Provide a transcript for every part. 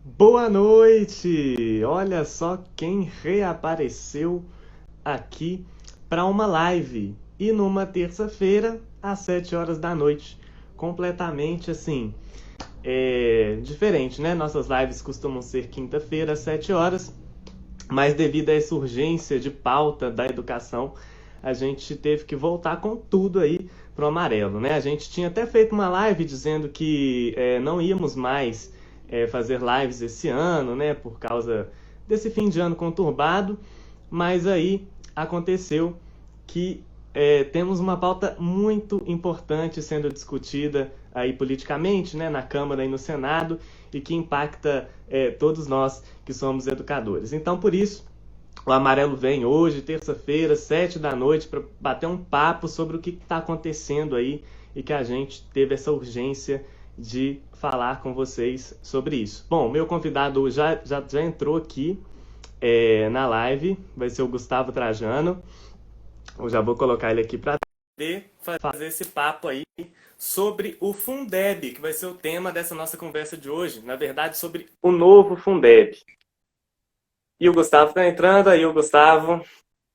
Boa noite! Olha só quem reapareceu aqui para uma live e numa terça-feira às 7 horas da noite. Completamente assim, diferente, né? Nossas lives costumam ser quinta-feira às 7 horas, mas devido a essa urgência de pauta da educação, a gente teve que voltar com tudo aí pro amarelo, né? A gente tinha até feito uma live dizendo que não íamos mais fazer lives esse ano, né? Por causa desse fim de ano conturbado, mas aí aconteceu que temos uma pauta muito importante sendo discutida aí politicamente, né, na Câmara e no Senado, e que impacta todos nós que somos educadores. Então, por isso, o Amarelo vem hoje, terça-feira, 7 da noite, para bater um papo sobre o que está acontecendo aí e que a gente teve essa urgência de falar com vocês sobre isso. Bom, meu convidado já entrou aqui na live, vai ser o Gustavo Trajano. Eu já vou colocar ele aqui para fazer esse papo aí sobre o Fundeb, que vai ser o tema dessa nossa conversa de hoje. Na verdade, sobre o novo Fundeb. E o Gustavo tá entrando aí, o Gustavo.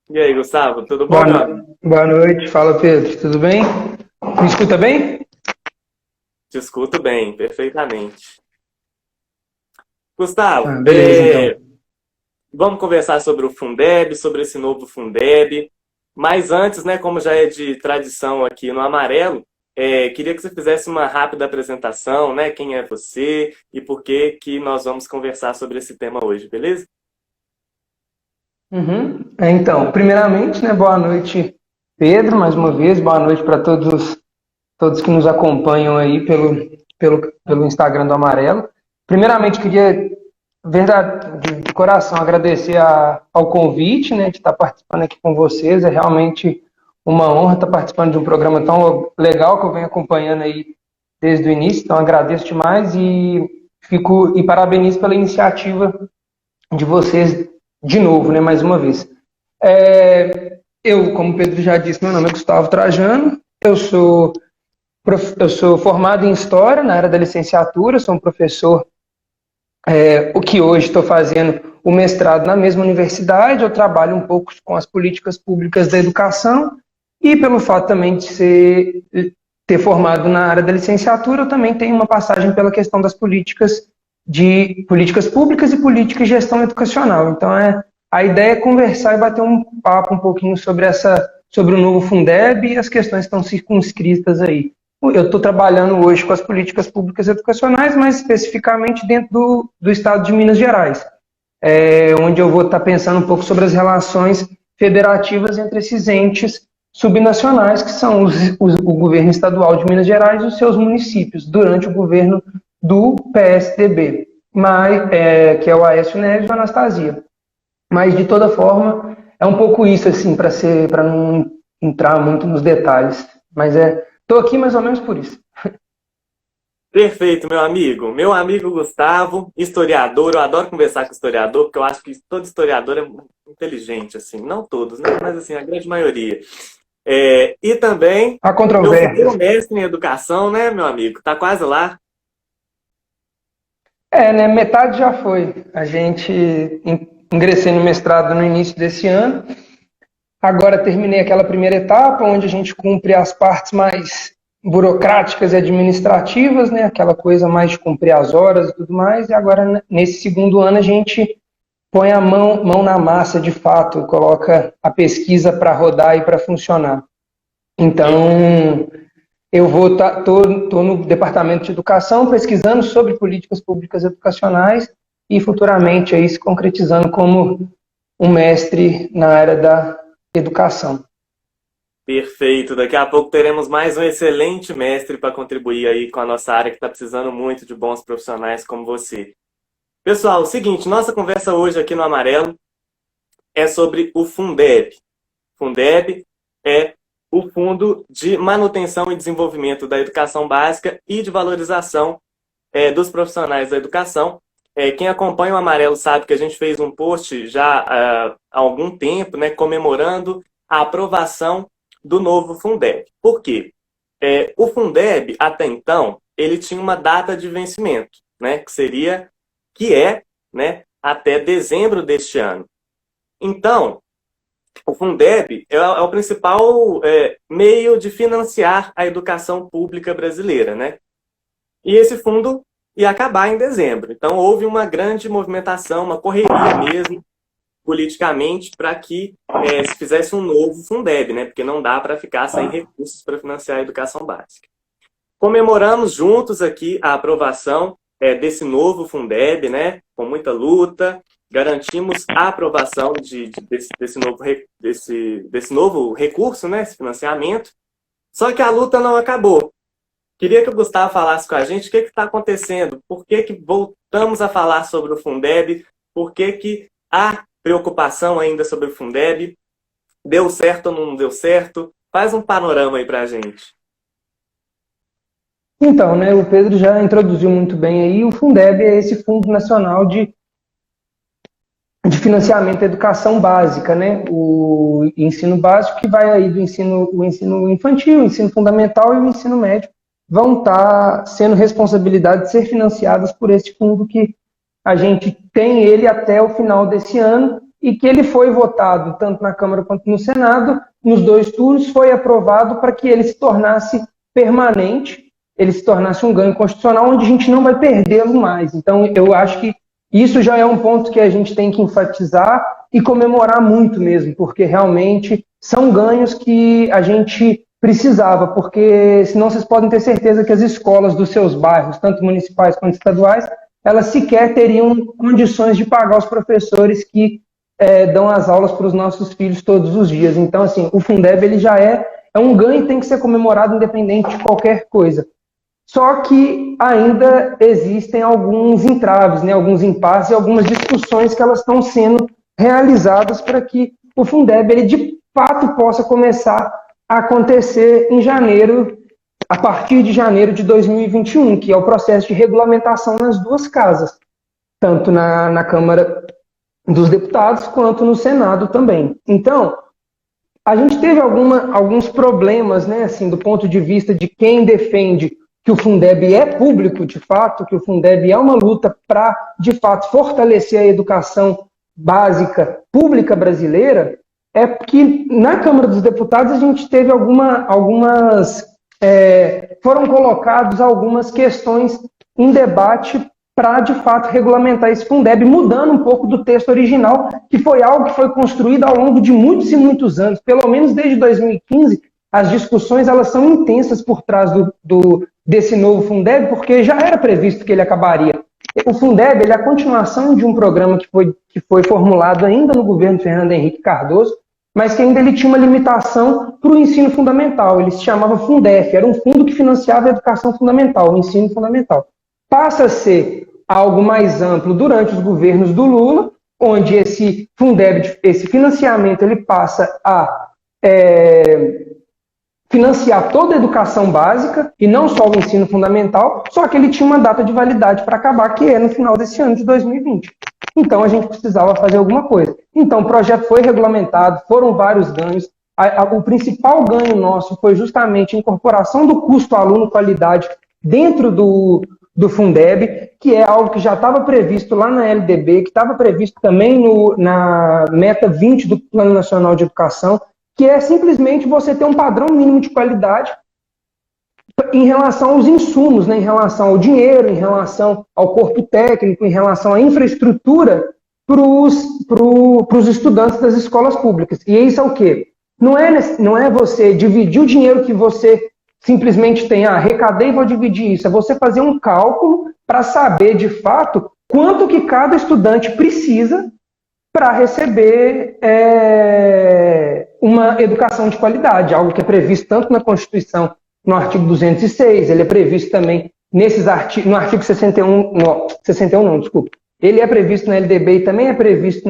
E aí, Gustavo, tudo bom, Boa, meu amigo? boa noite, fala Pedro, tudo bem? Me escuta bem? Te escuto bem, perfeitamente. Gustavo, Ah, beleza, então. vamos conversar sobre o Fundeb, sobre esse novo Fundeb. Mas antes, né, como já é de tradição aqui no Amarelo, queria que você fizesse uma rápida apresentação, né? Quem é você e por que que nós vamos conversar sobre esse tema hoje, beleza? Uhum. Então, primeiramente, né, boa noite, Pedro, mais uma vez, boa noite para todos que nos acompanham aí pelo Instagram do Amarelo. Primeiramente, queria, verdade, de coração, agradecer ao convite, né, de estar participando aqui com vocês. É realmente uma honra estar participando de um programa tão legal que eu venho acompanhando aí desde o início. Então, agradeço demais e parabenizo pela iniciativa de vocês de novo, né, mais uma vez. Como o Pedro já disse, meu nome é Gustavo Trajano, eu sou formado em História na área da licenciatura, sou um professor, o que hoje estou fazendo o mestrado na mesma universidade, eu trabalho um pouco com as políticas públicas da educação e pelo fato também ter formado na área da licenciatura, eu também tenho uma passagem pela questão das políticas públicas e política e gestão educacional. Então, a ideia é conversar e bater um papo um pouquinho sobre o novo Fundeb e as questões que estão circunscritas aí. Eu estou trabalhando hoje com as políticas públicas educacionais, mais especificamente dentro do estado de Minas Gerais, onde eu vou estar pensando um pouco sobre as relações federativas entre esses entes subnacionais, que são o governo estadual de Minas Gerais e os seus municípios, durante o governo do PSDB, que é o Aécio Neves e o Anastasia. Mas, de toda forma, é um pouco isso, assim, para não entrar muito nos detalhes. Mas estou aqui mais ou menos por isso. Perfeito, meu amigo. Meu amigo Gustavo, historiador. Eu adoro conversar com historiador, porque eu acho que todo historiador é inteligente, assim. Não todos, né? Mas, assim, a grande maioria. E também, Há meu futuro controvérsias. mestre em educação, né, meu amigo? Tá quase lá. Né? Metade já foi. Ingressei no mestrado no início desse ano. Agora terminei aquela primeira etapa, onde a gente cumpre as partes mais burocráticas e administrativas, né? Aquela coisa mais de cumprir as horas e tudo mais. E agora, nesse segundo ano, a gente põe a mão na massa de fato, coloca a pesquisa para rodar e para funcionar. Então, tô no departamento de educação pesquisando sobre políticas públicas educacionais e futuramente aí se concretizando como um mestre na área da educação. Perfeito. Daqui a pouco teremos mais um excelente mestre para contribuir aí com a nossa área que está precisando muito de bons profissionais como você. Pessoal, é o seguinte, nossa conversa hoje aqui no Amarelo é sobre o Fundeb. Fundeb é o Fundo de Manutenção e Desenvolvimento da Educação Básica e de Valorização dos Profissionais da Educação. Quem acompanha o Amarelo sabe que a gente fez um post já há algum tempo, né, comemorando a aprovação do novo Fundeb. Por quê? O Fundeb, até então, ele tinha uma data de vencimento, né, que seria que é, né, até dezembro deste ano. Então, o Fundeb é o principal meio de financiar a educação pública brasileira, né? E esse fundo ia acabar em dezembro. Então, houve uma grande movimentação, uma correria mesmo, politicamente, para que se fizesse um novo Fundeb, né? Porque não dá para ficar sem recursos para financiar a educação básica. Comemoramos juntos aqui a aprovação desse novo Fundeb, né? Com muita luta, garantimos a aprovação desse novo recurso, né? Esse financiamento. Só que a luta não acabou. Queria que o Gustavo falasse com a gente o que está acontecendo, por que voltamos a falar sobre o Fundeb, por que há preocupação ainda sobre o Fundeb, deu certo ou não deu certo? Faz um panorama aí para a gente. Então, né, o Pedro já introduziu muito bem aí, o Fundeb é esse Fundo Nacional de Financiamento da Educação Básica, né, o ensino básico que vai aí do o ensino infantil, o ensino fundamental e o ensino médio, vão estar sendo responsabilidade de ser financiadas por esse fundo que a gente tem ele até o final desse ano e que ele foi votado tanto na Câmara quanto no Senado, nos 2 turnos, foi aprovado para que ele se tornasse permanente, ele se tornasse um ganho constitucional onde a gente não vai perdê-lo mais. Então, eu acho que isso já é um ponto que a gente tem que enfatizar e comemorar muito mesmo, porque realmente são ganhos que a gente precisava, porque senão vocês podem ter certeza que as escolas dos seus bairros, tanto municipais quanto estaduais, elas sequer teriam condições de pagar os professores que dão as aulas para os nossos filhos todos os dias. Então, assim, o Fundeb ele já é um ganho e tem que ser comemorado independente de qualquer coisa. Só que ainda existem alguns entraves, né, alguns impasses e algumas discussões que elas estão sendo realizadas para que o Fundeb ele de fato possa começar a acontecer em janeiro, a partir de janeiro de 2021, que é o processo de regulamentação nas 2 casas, tanto na Câmara dos Deputados quanto no Senado também. Então, a gente teve alguns problemas, né, assim, do ponto de vista de quem defende que o Fundeb é público, de fato, que o Fundeb é uma luta para, de fato, fortalecer a educação básica pública brasileira, é que na Câmara dos Deputados a gente teve foram colocadas algumas questões em debate para, de fato, regulamentar esse Fundeb, mudando um pouco do texto original, que foi algo que foi construído ao longo de muitos e muitos anos, pelo menos desde 2015, as discussões elas são intensas por trás desse novo Fundeb, porque já era previsto que ele acabaria. O Fundeb ele é a continuação de um programa que foi formulado ainda no governo Fernando Henrique Cardoso, mas que ainda ele tinha uma limitação para o ensino fundamental. Ele se chamava Fundef, era um fundo que financiava a educação fundamental, o ensino fundamental. Passa a ser algo mais amplo durante os governos do Lula, onde esse Fundeb, esse financiamento, ele passa a financiar toda a educação básica e não só o ensino fundamental, só que ele tinha uma data de validade para acabar, que é no final desse ano de 2020. Então a gente precisava fazer alguma coisa. Então o projeto foi regulamentado, foram vários ganhos. O principal ganho nosso foi justamente a incorporação do custo aluno-qualidade dentro do Fundeb, que é algo que já estava previsto lá na LDB, que estava previsto também na meta 20 do Plano Nacional de Educação, que é simplesmente você ter um padrão mínimo de qualidade em relação aos insumos, né, em relação ao dinheiro, em relação ao corpo técnico, em relação à infraestrutura para os estudantes das escolas públicas. E isso é o quê? Não é você dividir o dinheiro que você simplesmente tem, arrecadei e vou dividir isso. É você fazer um cálculo para saber, de fato, quanto que cada estudante precisa para receber uma educação de qualidade, algo que é previsto tanto na Constituição, no artigo 206, ele é previsto também no artigo 61, ele é previsto na LDB e também é previsto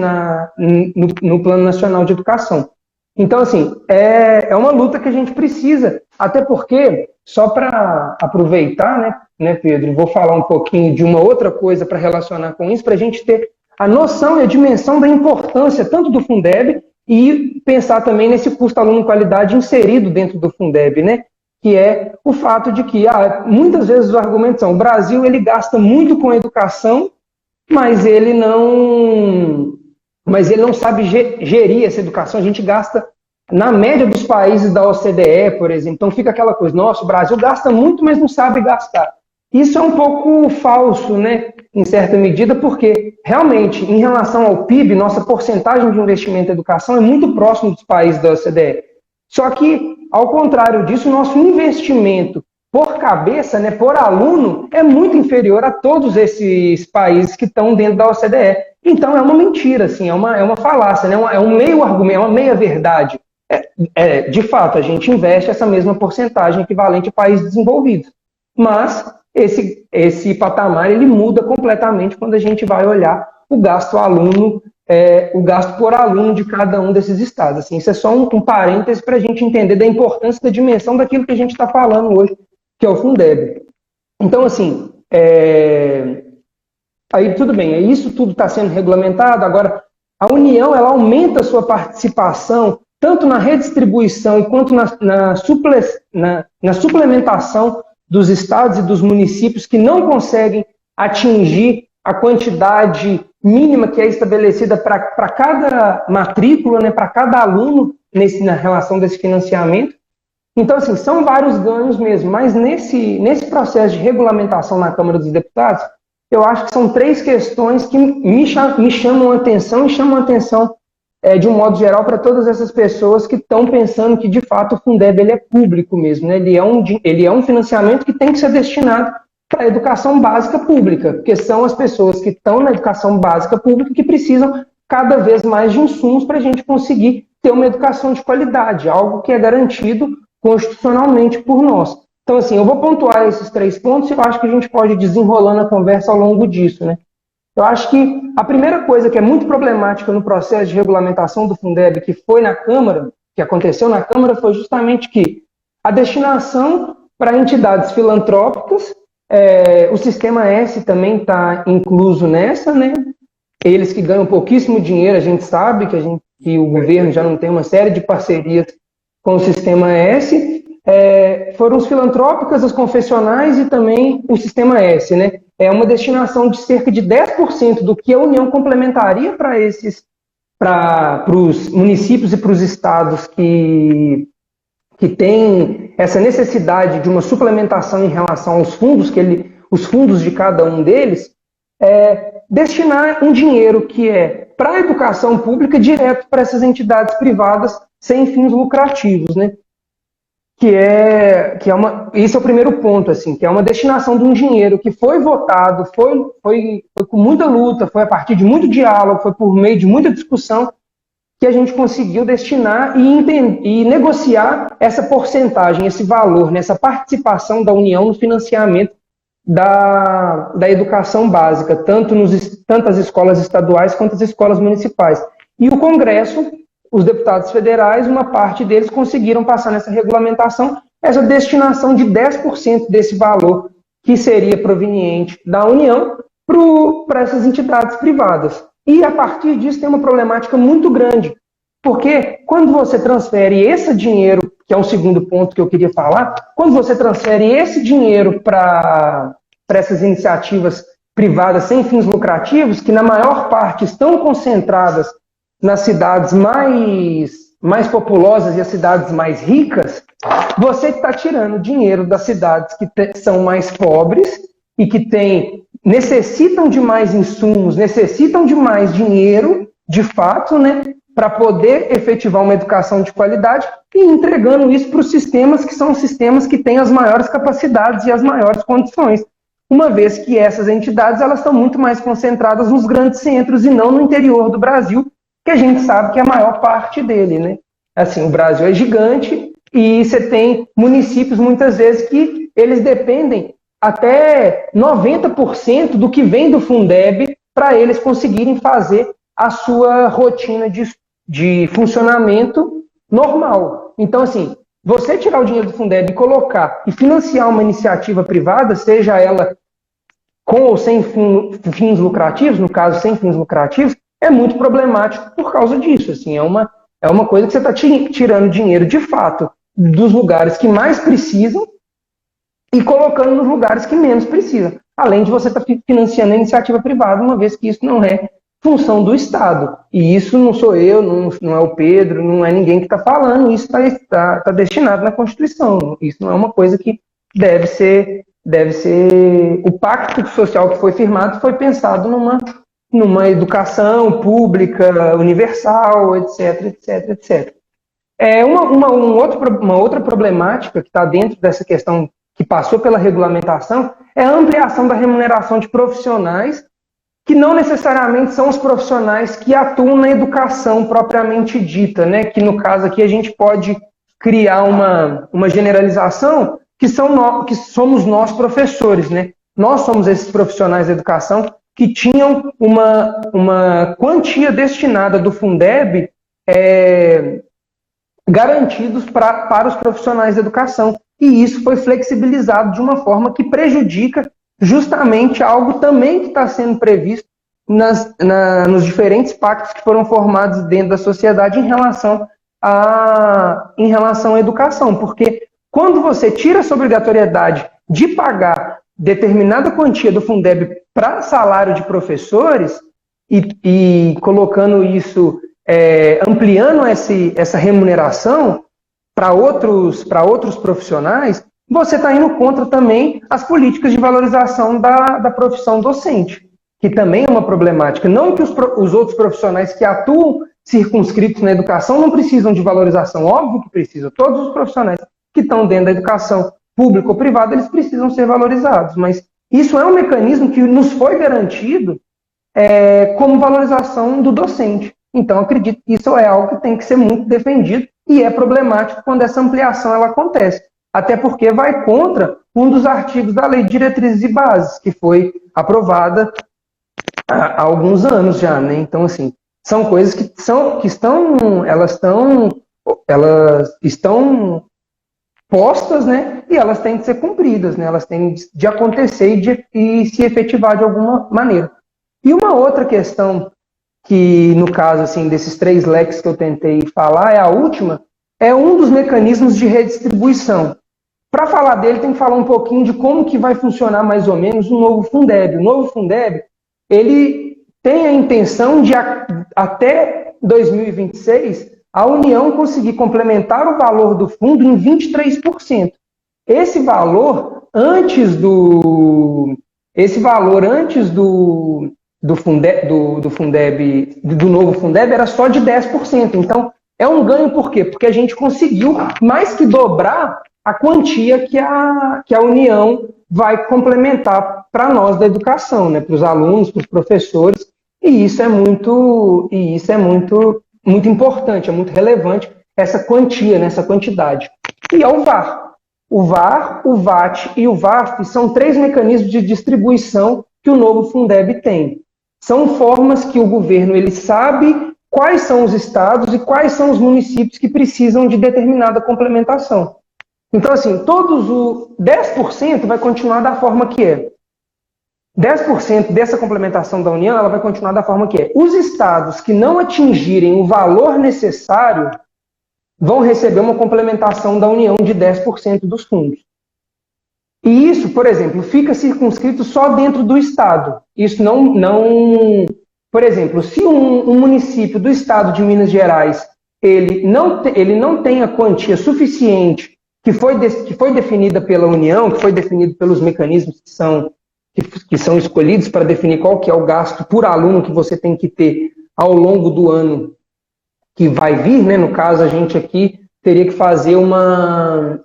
no Plano Nacional de Educação. Então, assim, é uma luta que a gente precisa, até porque, só para aproveitar, né, Pedro, vou falar um pouquinho de uma outra coisa para relacionar com isso, para a gente ter a noção e a dimensão da importância tanto do Fundeb e pensar também nesse custo aluno-qualidade inserido dentro do Fundeb, né? Que é o fato de que muitas vezes os argumentos são o Brasil ele gasta muito com educação mas ele não sabe gerir essa educação. A gente gasta na média dos países da OCDE, por exemplo. Então fica aquela coisa, nossa, o Brasil gasta muito, mas não sabe gastar. Isso é um pouco falso, né, em certa medida, porque realmente, em relação ao PIB, nossa porcentagem de investimento em educação é muito próximo dos países da OCDE. Só que, ao contrário disso, nosso investimento por cabeça, né, por aluno, é muito inferior a todos esses países que estão dentro da OCDE. Então é uma mentira, assim, é uma falácia, né, é um meio argumento, é uma meia verdade. De fato, a gente investe essa mesma porcentagem equivalente a países desenvolvidos. Mas esse patamar ele muda completamente quando a gente vai olhar o gasto aluno, o gasto por aluno de cada um desses estados. Assim, isso é só um parêntese para a gente entender da importância da dimensão daquilo que a gente está falando hoje, que é o Fundeb. Então, assim, aí tudo bem, isso tudo está sendo regulamentado. Agora, a União ela aumenta a sua participação tanto na redistribuição quanto na suplementação dos estados e dos municípios que não conseguem atingir a quantidade mínima que é estabelecida para cada matrícula, né, para cada aluno na relação desse financiamento. Então, assim, são vários ganhos mesmo, mas nesse processo de regulamentação na Câmara dos Deputados, eu acho que são 3 questões que me chamam a atenção e chamam a atenção de um modo geral, para todas essas pessoas que estão pensando que, de fato, o Fundeb ele é público mesmo, né? Ele é um financiamento que tem que ser destinado para a educação básica pública, porque são as pessoas que estão na educação básica pública que precisam cada vez mais de insumos para a gente conseguir ter uma educação de qualidade, algo que é garantido constitucionalmente por nós. Então, assim, eu vou pontuar esses 3 pontos e eu acho que a gente pode ir desenrolando a conversa ao longo disso, né? Eu acho que a primeira coisa que é muito problemática no processo de regulamentação do Fundeb que foi na Câmara, que aconteceu na Câmara, foi justamente que a destinação para entidades filantrópicas, o Sistema S também está incluso nessa, né? Eles que ganham pouquíssimo dinheiro, a gente sabe que o governo já não tem uma série de parcerias com o Sistema S, foram os filantrópicas, as confessionais e também o Sistema S, né? É uma destinação de cerca de 10% do que a União complementaria para os municípios e para os estados que têm essa necessidade de uma suplementação em relação aos fundos, os fundos de cada um deles, destinar um dinheiro que é para a educação pública direto para essas entidades privadas sem fins lucrativos, né? Esse é o primeiro ponto, assim, que é uma destinação de um dinheiro que foi votado, foi com muita luta, foi a partir de muito diálogo, foi por meio de muita discussão que a gente conseguiu destinar e negociar essa porcentagem, esse valor, nessa participação da União no financiamento da educação básica, tanto as escolas estaduais quanto as escolas municipais. E o Congresso, os deputados federais, uma parte deles conseguiram passar nessa regulamentação essa destinação de 10% desse valor que seria proveniente da União para essas entidades privadas. E a partir disso tem uma problemática muito grande, porque quando você transfere esse dinheiro, que é o segundo ponto que eu queria falar, quando você transfere esse dinheiro para essas iniciativas privadas sem fins lucrativos, que na maior parte estão concentradas nas cidades mais populosas e as cidades mais ricas, você está tirando dinheiro das cidades que são mais pobres e que necessitam de mais insumos, necessitam de mais dinheiro, de fato, né, para poder efetivar uma educação de qualidade e entregando isso para os sistemas que são os sistemas que têm as maiores capacidades e as maiores condições. Uma vez que essas entidades elas estão muito mais concentradas nos grandes centros e não no interior do Brasil, que a gente sabe que é a maior parte dele, né? Assim, o Brasil é gigante e você tem municípios, muitas vezes, que eles dependem até 90% do que vem do Fundeb para eles conseguirem fazer a sua rotina de funcionamento normal. Então, assim, você tirar o dinheiro do Fundeb e colocar e financiar uma iniciativa privada, seja ela com ou sem fins lucrativos, no caso, sem fins lucrativos, é muito problemático por causa disso. Assim, é uma coisa que você está tirando dinheiro, de fato, dos lugares que mais precisam e colocando nos lugares que menos precisam. além de você estar financiando a iniciativa privada, uma vez que isso não é função do Estado. E isso não sou eu, não é o Pedro, não é ninguém que está falando, isso está destinado na Constituição. Isso não é uma coisa que deve ser... O pacto social que foi firmado foi pensado numa educação pública, universal, etc, etc, etc. Uma outra problemática que está dentro dessa questão que passou pela regulamentação é a ampliação da remuneração de profissionais que não necessariamente são os profissionais que atuam na educação propriamente dita, né? Que no caso aqui a gente pode criar uma generalização que somos nós professores, né? Nós somos esses profissionais da educação que tinham uma quantia destinada do Fundeb garantidos para os profissionais da educação. E isso foi flexibilizado de uma forma que prejudica justamente algo também que está sendo previsto nos diferentes pactos que foram formados dentro da sociedade em relação à educação. Porque quando você tira essa obrigatoriedade de pagar determinada quantia do Fundeb para salário de professores e colocando isso, ampliando essa remuneração para outros profissionais, você está indo contra também as políticas de valorização da profissão docente, que também é uma problemática. Não que os outros profissionais que atuam circunscritos na educação não precisam de valorização, óbvio que precisam. Todos os profissionais que estão dentro da educação pública ou privada, eles precisam ser valorizados. Mas isso é um mecanismo que nos foi garantido como valorização do docente. Então, acredito que isso é algo que tem que ser muito defendido e é problemático quando essa ampliação ela acontece. Até porque vai contra um dos artigos da Lei de Diretrizes e Bases, que foi aprovada há alguns anos já, né? Então, assim, são coisas que estão postas, né? E elas têm de ser cumpridas, né? Elas têm de acontecer e se efetivar de alguma maneira. E uma outra questão que, no caso, assim, desses 3 leques que eu tentei falar, a última, é um dos mecanismos de redistribuição. Para falar dele, tem que falar um pouquinho de como que vai funcionar mais ou menos o novo Fundeb. O novo Fundeb, ele tem a intenção de, até 2026, a União conseguir complementar o valor do fundo em 23%. Esse valor, antes do novo Fundeb, era só de 10%. Então, é um ganho por quê? Porque a gente conseguiu mais que dobrar a quantia que a União vai complementar para nós da educação, né? Para os alunos, para os professores, e isso é muito importante, é muito relevante essa quantia, né? Essa quantidade. E é o VAR. O VAR, o VAT e o VASP são 3 mecanismos de distribuição que o novo Fundeb tem. São formas que o governo ele sabe quais são os estados e quais são os municípios que precisam de determinada complementação. Então, assim, 10% vai continuar da forma que é. 10% dessa complementação da União ela vai continuar da forma que é. Os estados que não atingirem o valor necessário vão receber uma complementação da União de 10% dos fundos. E isso, por exemplo, fica circunscrito só dentro do estado. Isso não... Por exemplo, se um município do estado de Minas Gerais ele não tem a quantia suficiente que foi definida pela União, que foi definido pelos mecanismos que são escolhidos para definir qual que é o gasto por aluno que você tem que ter ao longo do ano que vai vir, né? No caso, a gente aqui teria que fazer uma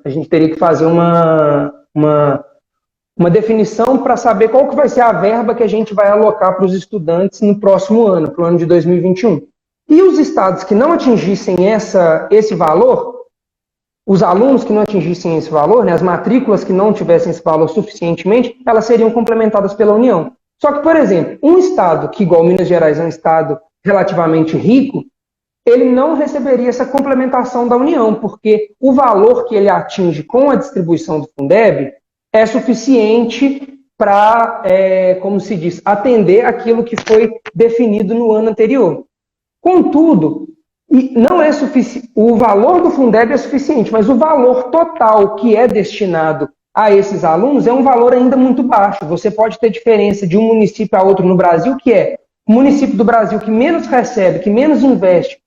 definição para saber qual que vai ser a verba que a gente vai alocar para os estudantes no próximo ano, para o ano de 2021. E os estados que não atingissem esse valor, os alunos que não atingissem esse valor, né, as matrículas que não tivessem esse valor suficientemente, elas seriam complementadas pela União. Só que, por exemplo, um estado que, igual Minas Gerais, é um estado relativamente rico, ele não receberia essa complementação da União, porque o valor que ele atinge com a distribuição do Fundeb é suficiente para, como se diz, atender aquilo que foi definido no ano anterior. Contudo, não é suficiente. O valor do Fundeb é suficiente, mas o valor total que é destinado a esses alunos é um valor ainda muito baixo. Você pode ter diferença de um município a outro no Brasil, que é o município do Brasil que menos recebe, que menos investe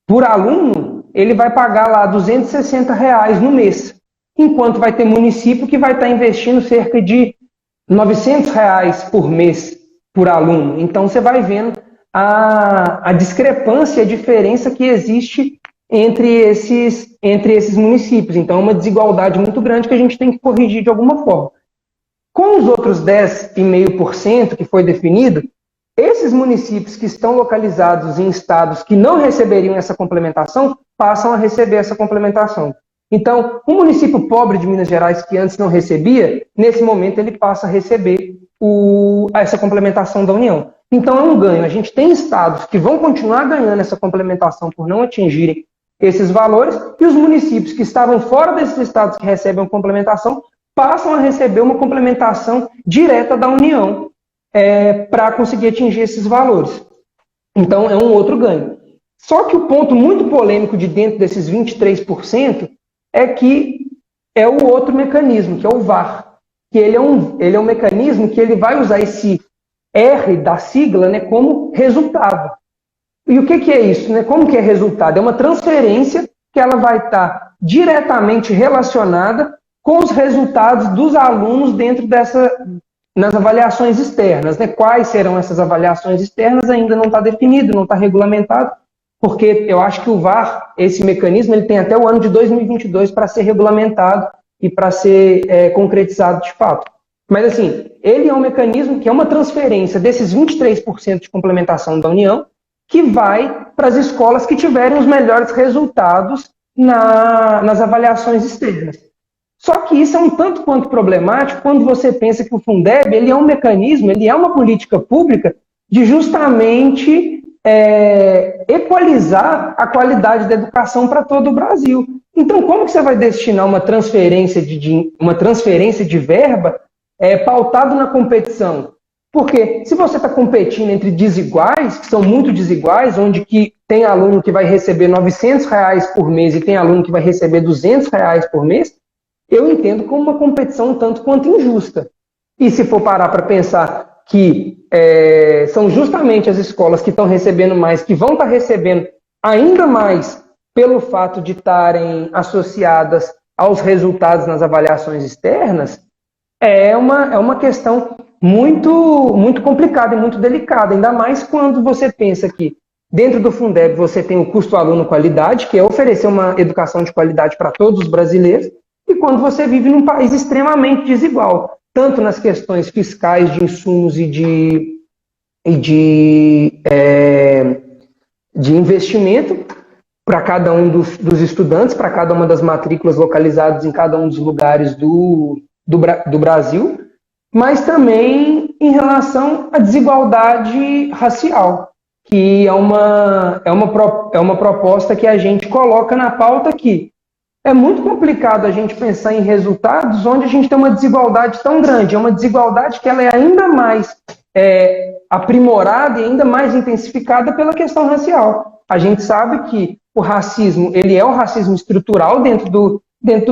por aluno, ele vai pagar lá R$ 260 no mês, enquanto vai ter município que vai estar investindo cerca de R$ 900 por mês por aluno. Então você vai vendo a discrepância, a diferença que existe entre esses municípios. Então é uma desigualdade muito grande que a gente tem que corrigir de alguma forma. Com os outros 10,5% que foi definido, esses municípios que estão localizados em estados que não receberiam essa complementação, passam a receber essa complementação. Então, um município pobre de Minas Gerais que antes não recebia, nesse momento ele passa a receber essa complementação da União. Então é um ganho. A gente tem estados que vão continuar ganhando essa complementação por não atingirem esses valores, e os municípios que estavam fora desses estados que recebem a complementação passam a receber uma complementação direta da União para conseguir atingir esses valores. Então é um outro ganho. Só que o ponto muito polêmico de dentro desses 23% é que é o outro mecanismo, que é o VAR, que ele é um mecanismo que ele vai usar esse R da sigla, né, como resultado. E o que é isso? Né? Como que é resultado? É uma transferência que ela vai estar diretamente relacionada com os resultados dos alunos nas avaliações externas. Né? Quais serão essas avaliações externas ainda não está definido, não está regulamentado, porque eu acho que o VAR, esse mecanismo, ele tem até o ano de 2022 para ser regulamentado e para ser concretizado de fato. Mas, assim, ele é um mecanismo que é uma transferência desses 23% de complementação da União, que vai para as escolas que tiverem os melhores resultados nas avaliações externas. Só que isso é um tanto quanto problemático quando você pensa que o Fundeb ele é um mecanismo, ele é uma política pública de justamente equalizar a qualidade da educação para todo o Brasil. Então, como que você vai destinar uma transferência de verba pautado na competição? Porque se você está competindo entre desiguais, que são muito desiguais, onde que tem aluno que vai receber R$ 900 por mês e tem aluno que vai receber R$ 200 por mês, eu entendo como uma competição um tanto quanto injusta. E se for parar para pensar que são justamente as escolas que estão recebendo mais, que vão estar recebendo ainda mais pelo fato de estarem associadas aos resultados nas avaliações externas, é uma questão muito, muito complicada e muito delicada, ainda mais quando você pensa que dentro do Fundeb você tem o custo aluno qualidade, que é oferecer uma educação de qualidade para todos os brasileiros, e quando você vive num país extremamente desigual, tanto nas questões fiscais de insumos e de investimento para cada um dos estudantes, para cada uma das matrículas localizadas em cada um dos lugares do Brasil, mas também em relação à desigualdade racial, que é uma proposta que a gente coloca na pauta aqui. É muito complicado a gente pensar em resultados onde a gente tem uma desigualdade tão grande, é uma desigualdade que ela é ainda mais aprimorada e ainda mais intensificada pela questão racial. A gente sabe que o racismo, ele é um racismo estrutural dentro do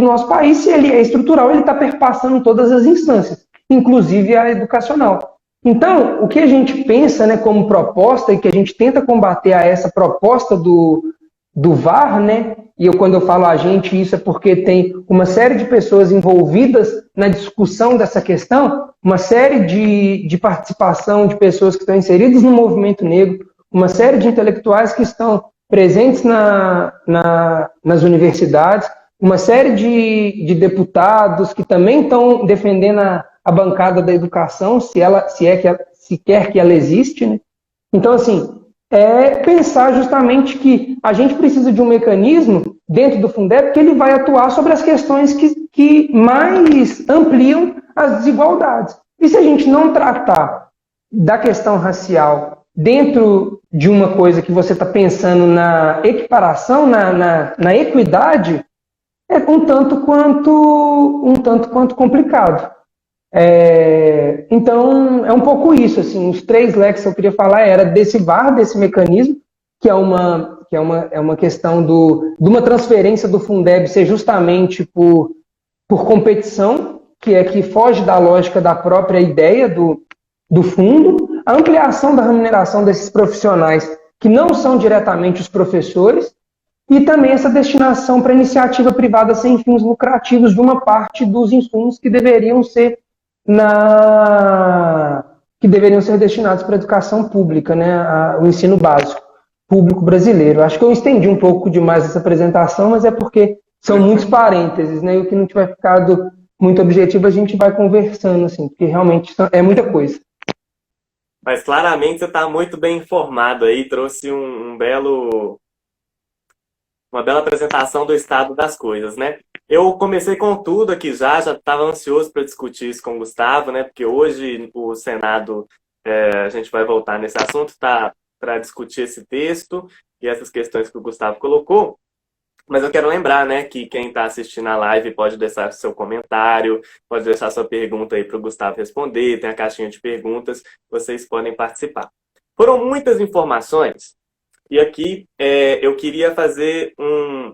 nosso país, se ele é estrutural, ele está perpassando todas as instâncias, inclusive a educacional. Então, o que a gente pensa, né, como proposta e que a gente tenta combater a essa proposta do VAR, né, e quando eu falo a gente, isso é porque tem uma série de pessoas envolvidas na discussão dessa questão, uma série de participação de pessoas que estão inseridas no movimento negro, uma série de intelectuais que estão presentes nas universidades, uma série de deputados que também estão defendendo a bancada da educação, se quer que ela existe, né? Então, assim, pensar justamente que a gente precisa de um mecanismo dentro do Fundeb que ele vai atuar sobre as questões que mais ampliam as desigualdades. E se a gente não tratar da questão racial dentro de uma coisa que você está pensando na equiparação, na equidade, é um tanto quanto complicado. Então, é um pouco isso. Assim, os 3 leques que eu queria falar era desse VAR, desse mecanismo, que é uma questão de uma transferência do Fundeb ser justamente por competição, que foge da lógica da própria ideia do fundo, a ampliação da remuneração desses profissionais que não são diretamente os professores, e também essa destinação para iniciativa privada sem fins lucrativos de uma parte dos insumos que deveriam ser destinados para a educação pública, né, o ensino básico público brasileiro. Acho que eu estendi um pouco demais essa apresentação, mas é porque são muitos parênteses, né, e o que não tiver ficado muito objetivo a gente vai conversando, assim, porque realmente é muita coisa. Mas claramente você está muito bem informado aí, trouxe uma bela apresentação do estado das coisas, né? Eu comecei com tudo aqui já estava ansioso para discutir isso com o Gustavo, né? Porque hoje o Senado, a gente vai voltar nesse assunto, tá para discutir esse texto e essas questões que o Gustavo colocou. Mas eu quero lembrar, né, que quem está assistindo a live pode deixar seu comentário, pode deixar sua pergunta aí para o Gustavo responder, tem a caixinha de perguntas, vocês podem participar. Foram muitas informações e aqui eu queria fazer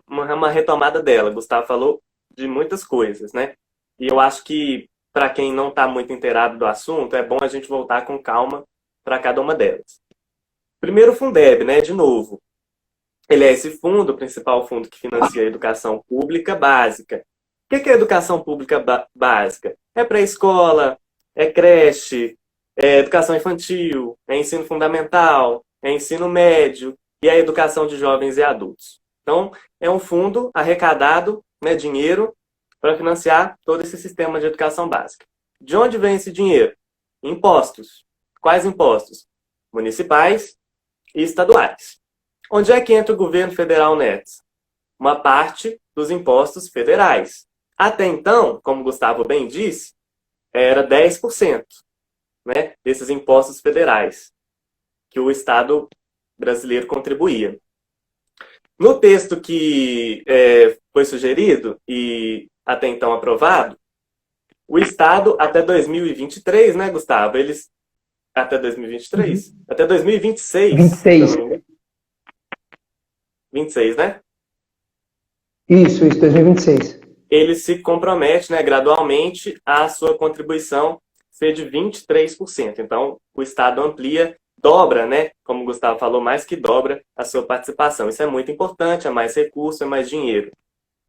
uma retomada dela. O Gustavo falou de muitas coisas, né? E eu acho que, para quem não está muito inteirado do assunto, é bom a gente voltar com calma para cada uma delas. Primeiro, o Fundeb, né, de novo. Ele é esse fundo, o principal fundo que financia a educação pública básica. O que é educação pública básica? É pré-escola, é creche, é educação infantil, é ensino fundamental, é ensino médio e é educação de jovens e adultos. Então, é um fundo arrecadado, né, dinheiro para financiar todo esse sistema de educação básica. De onde vem esse dinheiro? Impostos. Quais impostos? Municipais e estaduais. Onde é que entra o governo federal nessa? Uma parte dos impostos federais. Até então, como o Gustavo bem disse, era 10%, né, desses impostos federais que o Estado brasileiro contribuía. No texto que foi sugerido e até então aprovado, o Estado até 2023, né, Gustavo? Até 2023? Uhum. Até 2026. 26. 26, né? Isso, 2026. Ele se compromete, né, gradualmente a sua contribuição ser de 23%. Então, o Estado amplia, dobra, né, como o Gustavo falou, mais que dobra a sua participação. Isso é muito importante, é mais recurso, é mais dinheiro.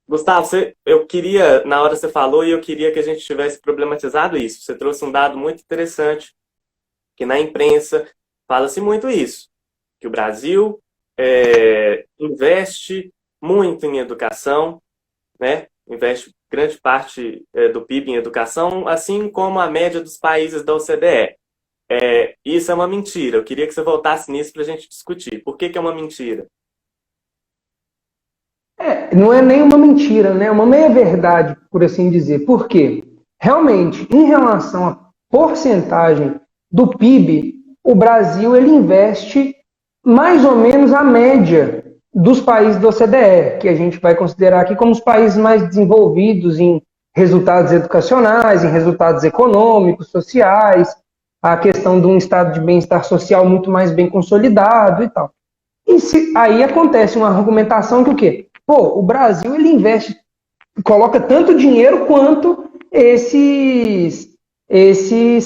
Gustavo, eu queria, na hora você falou, e eu queria que a gente tivesse problematizado isso. Você trouxe um dado muito interessante, que na imprensa fala-se muito isso, que o Brasil investe muito em educação, né? Investe grande parte do PIB em educação, assim como a média dos países da OCDE. Isso é uma mentira. Eu queria que você voltasse nisso para a gente discutir. Por que é uma mentira? Não é nem uma mentira, né? É uma meia-verdade, por assim dizer. Por quê? Realmente, em relação à porcentagem do PIB, o Brasil ele investe mais ou menos a média dos países da OCDE, que a gente vai considerar aqui como os países mais desenvolvidos em resultados educacionais, em resultados econômicos, sociais, a questão de um estado de bem-estar social muito mais bem consolidado e tal. E aí acontece uma argumentação que o quê? O Brasil ele investe, coloca tanto dinheiro quanto esses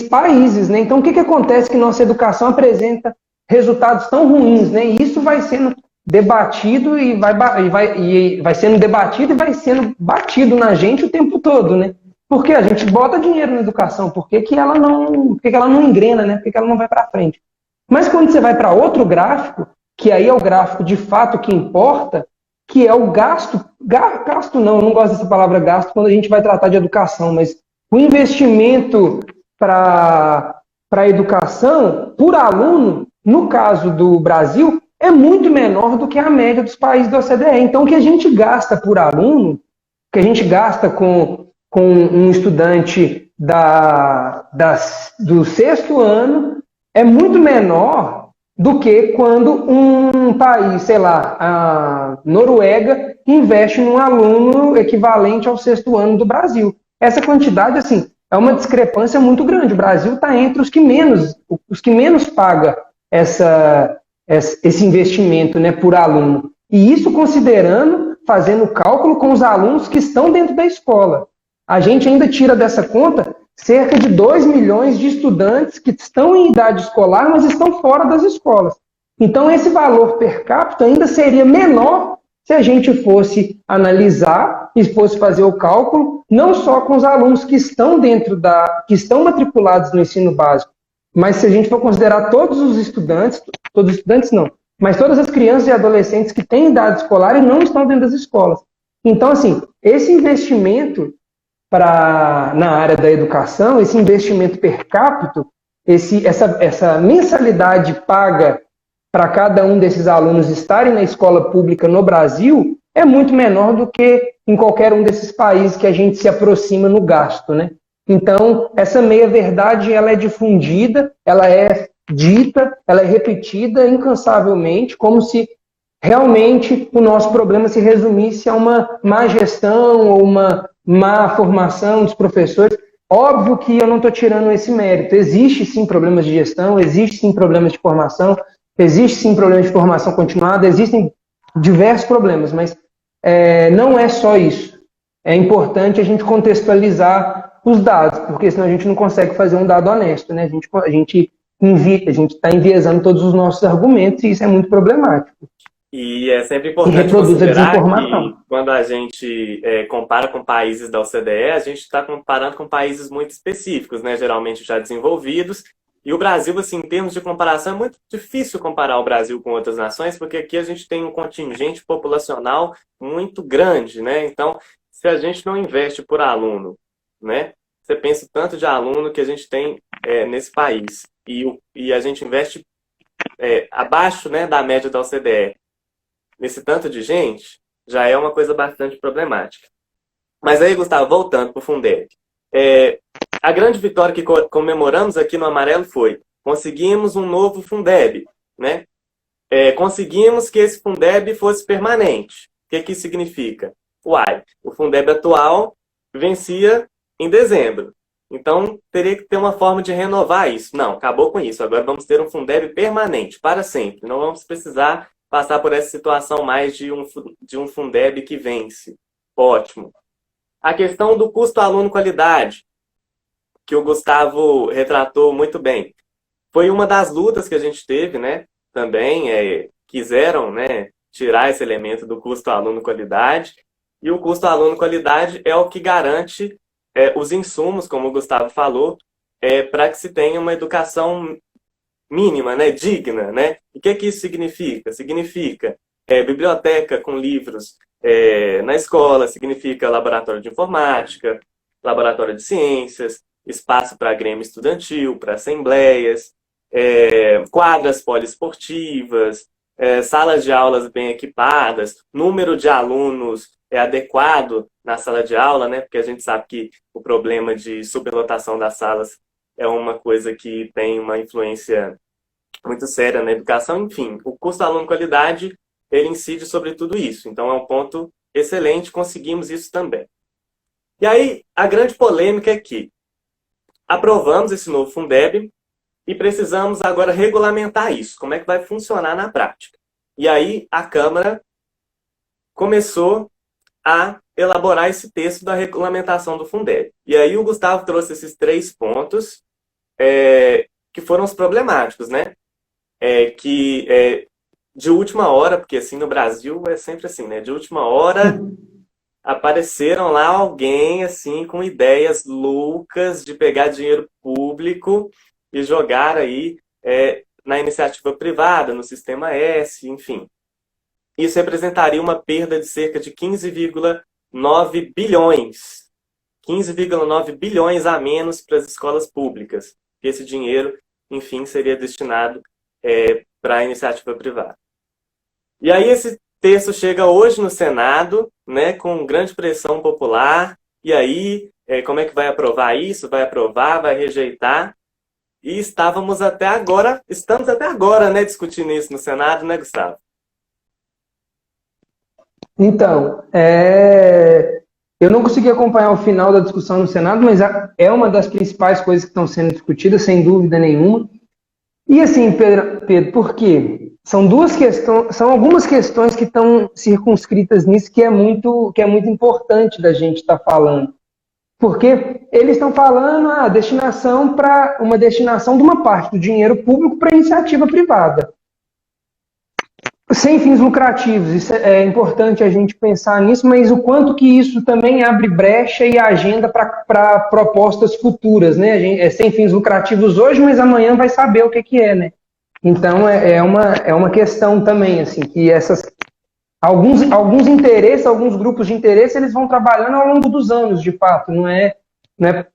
países, né? Então o que acontece que nossa educação apresenta resultados tão ruins, né? E isso vai sendo debatido e vai sendo debatido e vai sendo batido na gente o tempo todo, né? Porque a gente bota dinheiro na educação, por que ela não engrena, né? Por que ela não vai para frente? Mas quando você vai para outro gráfico, que aí é o gráfico de fato que importa, que é o gasto não, eu não gosto dessa palavra gasto quando a gente vai tratar de educação, mas o investimento para a educação por aluno, no caso do Brasil, é muito menor do que a média dos países da OCDE. Então, o que a gente gasta por aluno, o que a gente gasta com um estudante do 6º ano, é muito menor do que quando um país, sei lá, a Noruega, investe num aluno equivalente ao 6º ano do Brasil. Essa quantidade, assim, é uma discrepância muito grande. O Brasil está entre os que menos paga esse investimento, né, por aluno. E isso considerando, fazendo cálculo com os alunos que estão dentro da escola. a gente ainda tira dessa conta cerca de 2 milhões de estudantes que estão em idade escolar, mas estão fora das escolas. Então, esse valor per capita ainda seria menor se a gente fosse analisar e fosse fazer o cálculo, não só com os alunos que estão que estão matriculados no ensino básico, mas se a gente for considerar todos os estudantes não, mas todas as crianças e adolescentes que têm idade escolar e não estão dentro das escolas. Então, assim, esse investimento na área da educação, esse investimento per capita, essa mensalidade paga para cada um desses alunos estarem na escola pública no Brasil é muito menor do que em qualquer um desses países que a gente se aproxima no gasto, né? Então, essa meia-verdade, ela é difundida, ela é dita, ela é repetida incansavelmente, como se realmente o nosso problema se resumisse a uma má gestão ou uma má formação dos professores. Óbvio que eu não estou tirando esse mérito. Existe sim problemas de gestão, existe sim problemas de formação, existe sim problemas de formação continuada, existem diversos problemas, mas não é só isso. É importante a gente contextualizar os dados, porque senão a gente não consegue fazer um dado honesto, né? A gente está enviesando todos os nossos argumentos e isso é muito problemático. E é sempre importante considerar que quando a gente compara com países da OCDE, a gente está comparando com países muito específicos, né? Geralmente já desenvolvidos. E o Brasil, assim, em termos de comparação, é muito difícil comparar o Brasil com outras nações, porque aqui a gente tem um contingente populacional muito grande, né? Então, se a gente não investe por aluno, né? Você pensa o tanto de aluno que a gente tem nesse país. E a gente investe abaixo, né, da média da OCDE. Nesse tanto de gente, já é uma coisa bastante problemática. Mas aí, Gustavo, voltando para o Fundeb. A grande vitória que comemoramos aqui no Amarelo foi: conseguimos um novo Fundeb, né? Conseguimos que esse Fundeb fosse permanente. O que isso significa? O Fundeb atual vencia em dezembro. Então, teria que ter uma forma de renovar isso. Não, acabou com isso. Agora vamos ter um Fundeb permanente, para sempre. Não vamos precisar passar por essa situação mais de um Fundeb que vence. Ótimo. A questão do custo aluno-qualidade, que o Gustavo retratou muito bem. Foi uma das lutas que a gente teve, né? Também quiseram, né, tirar esse elemento do custo aluno-qualidade. E o custo aluno-qualidade é o que garante os insumos, como o Gustavo falou, para que se tenha uma educação mínima, né, digna, né? E o que isso significa? Significa biblioteca com livros na escola, significa laboratório de informática, laboratório de ciências, espaço para grêmio estudantil, para assembleias, quadras poliesportivas, salas de aulas bem equipadas, número de alunos adequado na sala de aula, né? Porque a gente sabe que o problema de superlotação das salas é uma coisa que tem uma influência muito séria na educação. Enfim, o custo aluno-qualidade, ele incide sobre tudo isso. Então, é um ponto excelente, conseguimos isso também. E aí, a grande polêmica é que aprovamos esse novo Fundeb e precisamos agora regulamentar isso. Como é que vai funcionar na prática? E aí, a Câmara começou a elaborar esse texto da regulamentação do Fundeb. E aí o Gustavo trouxe esses 3 pontos que foram os problemáticos, né? De última hora, porque assim no Brasil é sempre assim, né? De última hora apareceram lá alguém assim com ideias loucas de pegar dinheiro público e jogar aí na iniciativa privada, no Sistema S, enfim. Isso representaria uma perda de cerca de 15,9 bilhões. 15,9 bilhões a menos para as escolas públicas. Esse dinheiro, enfim, seria destinado para a iniciativa privada. E aí esse texto chega hoje no Senado, né, com grande pressão popular. E aí, como é que vai aprovar isso? Vai aprovar? Vai rejeitar? E estamos até agora, né, discutindo isso no Senado, né, Gustavo? Então, eu não consegui acompanhar o final da discussão no Senado, mas é uma das principais coisas que estão sendo discutidas, sem dúvida nenhuma. E assim, Pedro, por quê? São algumas questões que estão circunscritas nisso que é muito importante da gente estar falando. Porque eles estão falando a destinação para uma destinação de uma parte do dinheiro público para iniciativa privada. Sem fins lucrativos, isso é importante a gente pensar nisso, mas o quanto que isso também abre brecha e agenda para propostas futuras, né? A gente, sem fins lucrativos hoje, mas amanhã vai saber o que é, né? Então é uma questão também, assim, que alguns interesses, alguns grupos de interesse, eles vão trabalhando ao longo dos anos, de fato, não é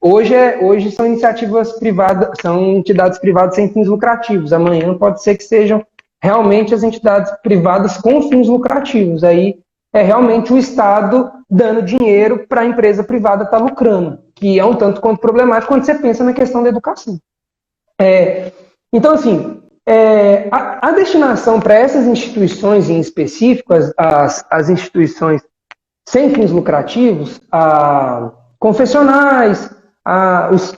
hoje são iniciativas privadas, são entidades privadas sem fins lucrativos, amanhã pode ser que sejam realmente as entidades privadas com fins lucrativos. Aí é realmente o Estado dando dinheiro para a empresa privada estar lucrando, que é um tanto quanto problemático quando você pensa na questão da educação. Então, assim, a destinação para essas instituições em específico, as instituições sem fins lucrativos, confessionais,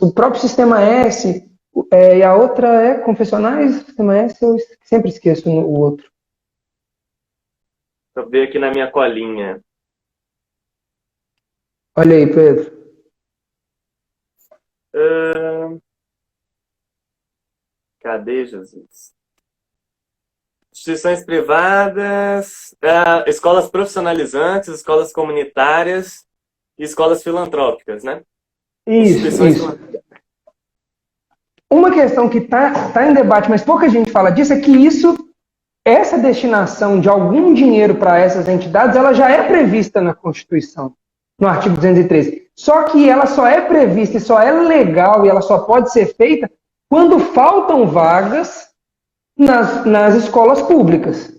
o próprio Sistema S, e a outra é confessionais, Sistema S, eu sempre esqueço o outro. Deixa eu ver aqui na minha colinha. Olha aí, Pedro. Cadê, Jesus? Instituições privadas, escolas profissionalizantes, escolas comunitárias e escolas filantrópicas, né? Isso. Uma questão que tá em debate, mas pouca gente fala disso, é que essa destinação de algum dinheiro para essas entidades, ela já é prevista na Constituição, no artigo 213. Só que ela só é prevista e só é legal e ela só pode ser feita quando faltam vagas nas escolas públicas.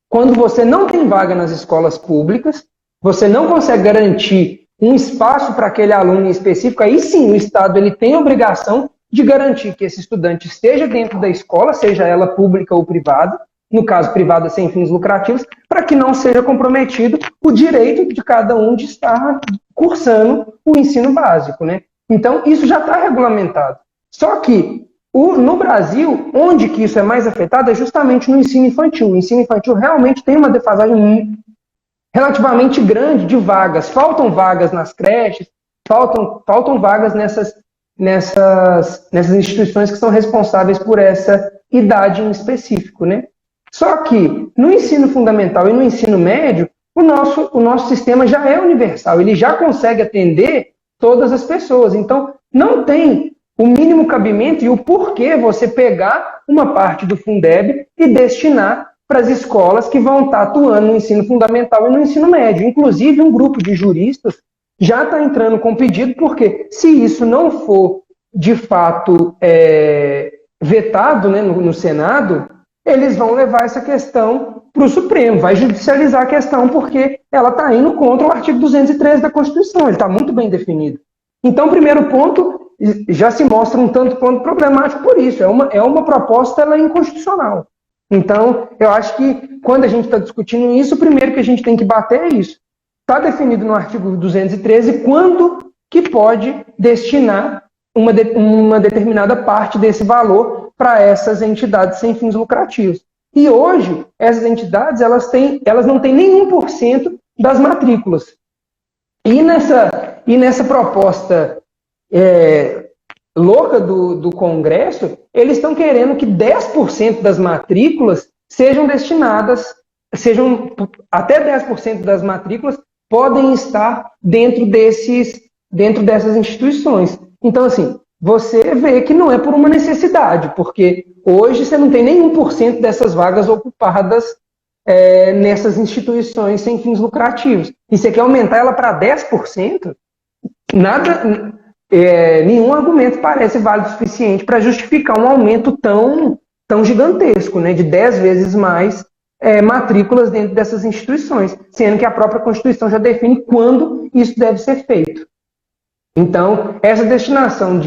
Quando você não tem vaga nas escolas públicas, você não consegue garantir um espaço para aquele aluno em específico, aí sim o Estado ele tem a obrigação de garantir que esse estudante esteja dentro da escola, seja ela pública ou privada, no caso privada sem fins lucrativos, para que não seja comprometido o direito de cada um de estar cursando o ensino básico, né? Então, isso já está regulamentado. Só que, no Brasil, onde que isso é mais afetado é justamente no ensino infantil. O ensino infantil realmente tem uma defasagem relativamente grande de vagas. Faltam vagas nas creches, faltam vagas nessas instituições que são responsáveis por essa idade em específico, né? Só que no ensino fundamental e no ensino médio, o nosso sistema já é universal, ele já consegue atender todas as pessoas. Então, não tem o mínimo cabimento e o porquê você pegar uma parte do Fundeb e destinar para as escolas que vão estar atuando no ensino fundamental e no ensino médio. Inclusive, um grupo de juristas já está entrando com pedido, porque se isso não for, de fato, vetado, né, no Senado, eles vão levar essa questão para o Supremo, vai judicializar a questão, porque ela está indo contra o artigo 213 da Constituição, ele está muito bem definido. Então, o primeiro ponto já se mostra um tanto quanto problemático por isso, é uma proposta ela é inconstitucional. Então, eu acho que quando a gente está discutindo isso, o primeiro que a gente tem que bater é isso. Está definido no artigo 213 quando que pode destinar uma determinada parte desse valor para essas entidades sem fins lucrativos. E hoje, essas entidades elas não têm nem 1% das matrículas. E nessa proposta louca do Congresso, eles estão querendo que 10% das matrículas sejam destinadas, até 10% das matrículas podem estar dentro dessas instituições. Então, assim, você vê que não é por uma necessidade, porque hoje você não tem nem 1% dessas vagas ocupadas nessas instituições sem fins lucrativos. E você quer aumentar ela para 10%? Nenhum argumento parece válido o suficiente para justificar um aumento tão gigantesco, né, de 10 vezes mais matrículas dentro dessas instituições, sendo que a própria Constituição já define quando isso deve ser feito. Então, essa destinação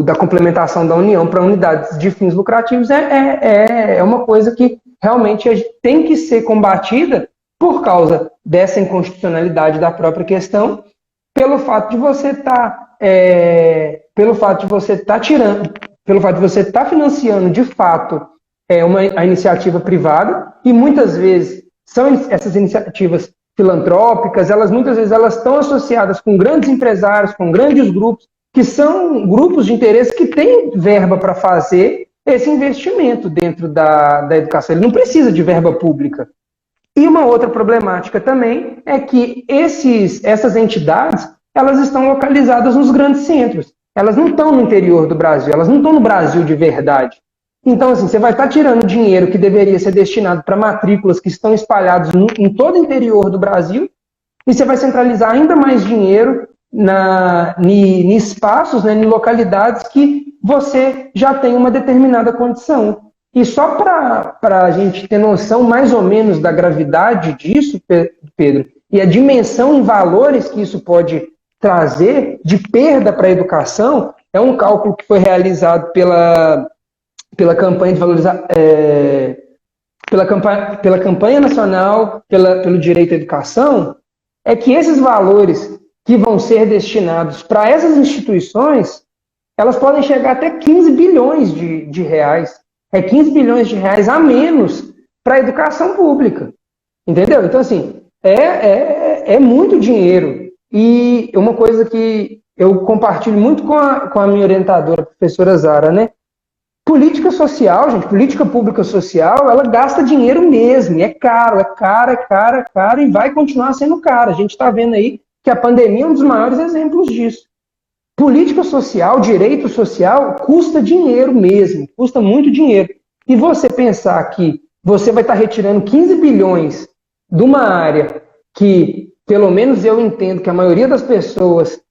da complementação da União para unidades de fins lucrativos é uma coisa que realmente tem que ser combatida por causa dessa inconstitucionalidade da própria questão, pelo fato de você estar financiando de fato a iniciativa privada, e muitas vezes essas iniciativas filantrópicas, elas muitas vezes elas estão associadas com grandes empresários, com grandes grupos, que são grupos de interesse que têm verba para fazer esse investimento dentro da educação. Ele não precisa de verba pública. E uma outra problemática também é que essas entidades, elas estão localizadas nos grandes centros. Elas não estão no interior do Brasil, elas não estão no Brasil de verdade. Então, assim, você vai estar tirando dinheiro que deveria ser destinado para matrículas que estão espalhados em todo o interior do Brasil, e você vai centralizar ainda mais dinheiro em espaços, né, em localidades que você já tem uma determinada condição. E só para a gente ter noção mais ou menos da gravidade disso, Pedro, e a dimensão em valores que isso pode trazer de perda para a educação, é um cálculo que foi realizado pela campanha de valorização, pela campanha nacional pelo direito à educação, é que esses valores que vão ser destinados para essas instituições, elas podem chegar até 15 bilhões de reais. É 15 bilhões de reais a menos para a educação pública. Entendeu? Então, assim, é muito dinheiro. E uma coisa que eu compartilho muito com a minha orientadora, a professora Zara, né? Política social, gente, política pública social, ela gasta dinheiro mesmo, e é caro, e vai continuar sendo caro. A gente está vendo aí que a pandemia é um dos maiores exemplos disso. Política social, direito social, custa dinheiro mesmo, custa muito dinheiro. E você pensar que você vai estar retirando 15 bilhões de uma área que, pelo menos eu entendo que a maioria das pessoas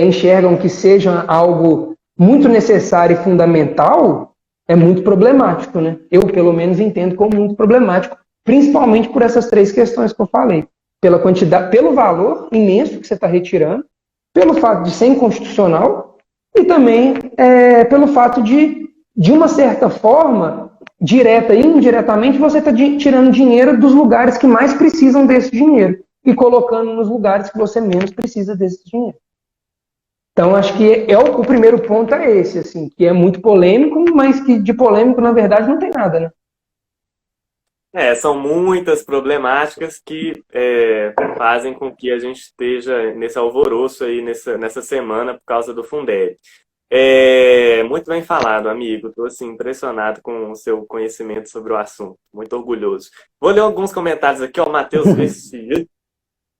enxergam que seja algo muito necessário e fundamental, é muito problemático, né? Eu, pelo menos, entendo como muito problemático, principalmente por essas três questões que eu falei. Pela quantidade, pelo valor imenso que você está retirando, pelo fato de ser inconstitucional e também pelo fato de uma certa forma, direta e indiretamente, você está tirando dinheiro dos lugares que mais precisam desse dinheiro e colocando nos lugares que você menos precisa desse dinheiro. Então, acho que o primeiro ponto é esse, assim, que é muito polêmico, mas que de polêmico, na verdade, não tem nada, né? São muitas problemáticas que fazem com que a gente esteja nesse alvoroço aí nessa semana por causa do Fundeb. Muito bem falado, amigo. Estou assim, impressionado com o seu conhecimento sobre o assunto. Muito orgulhoso. Vou ler alguns comentários aqui. O Matheus Vessi,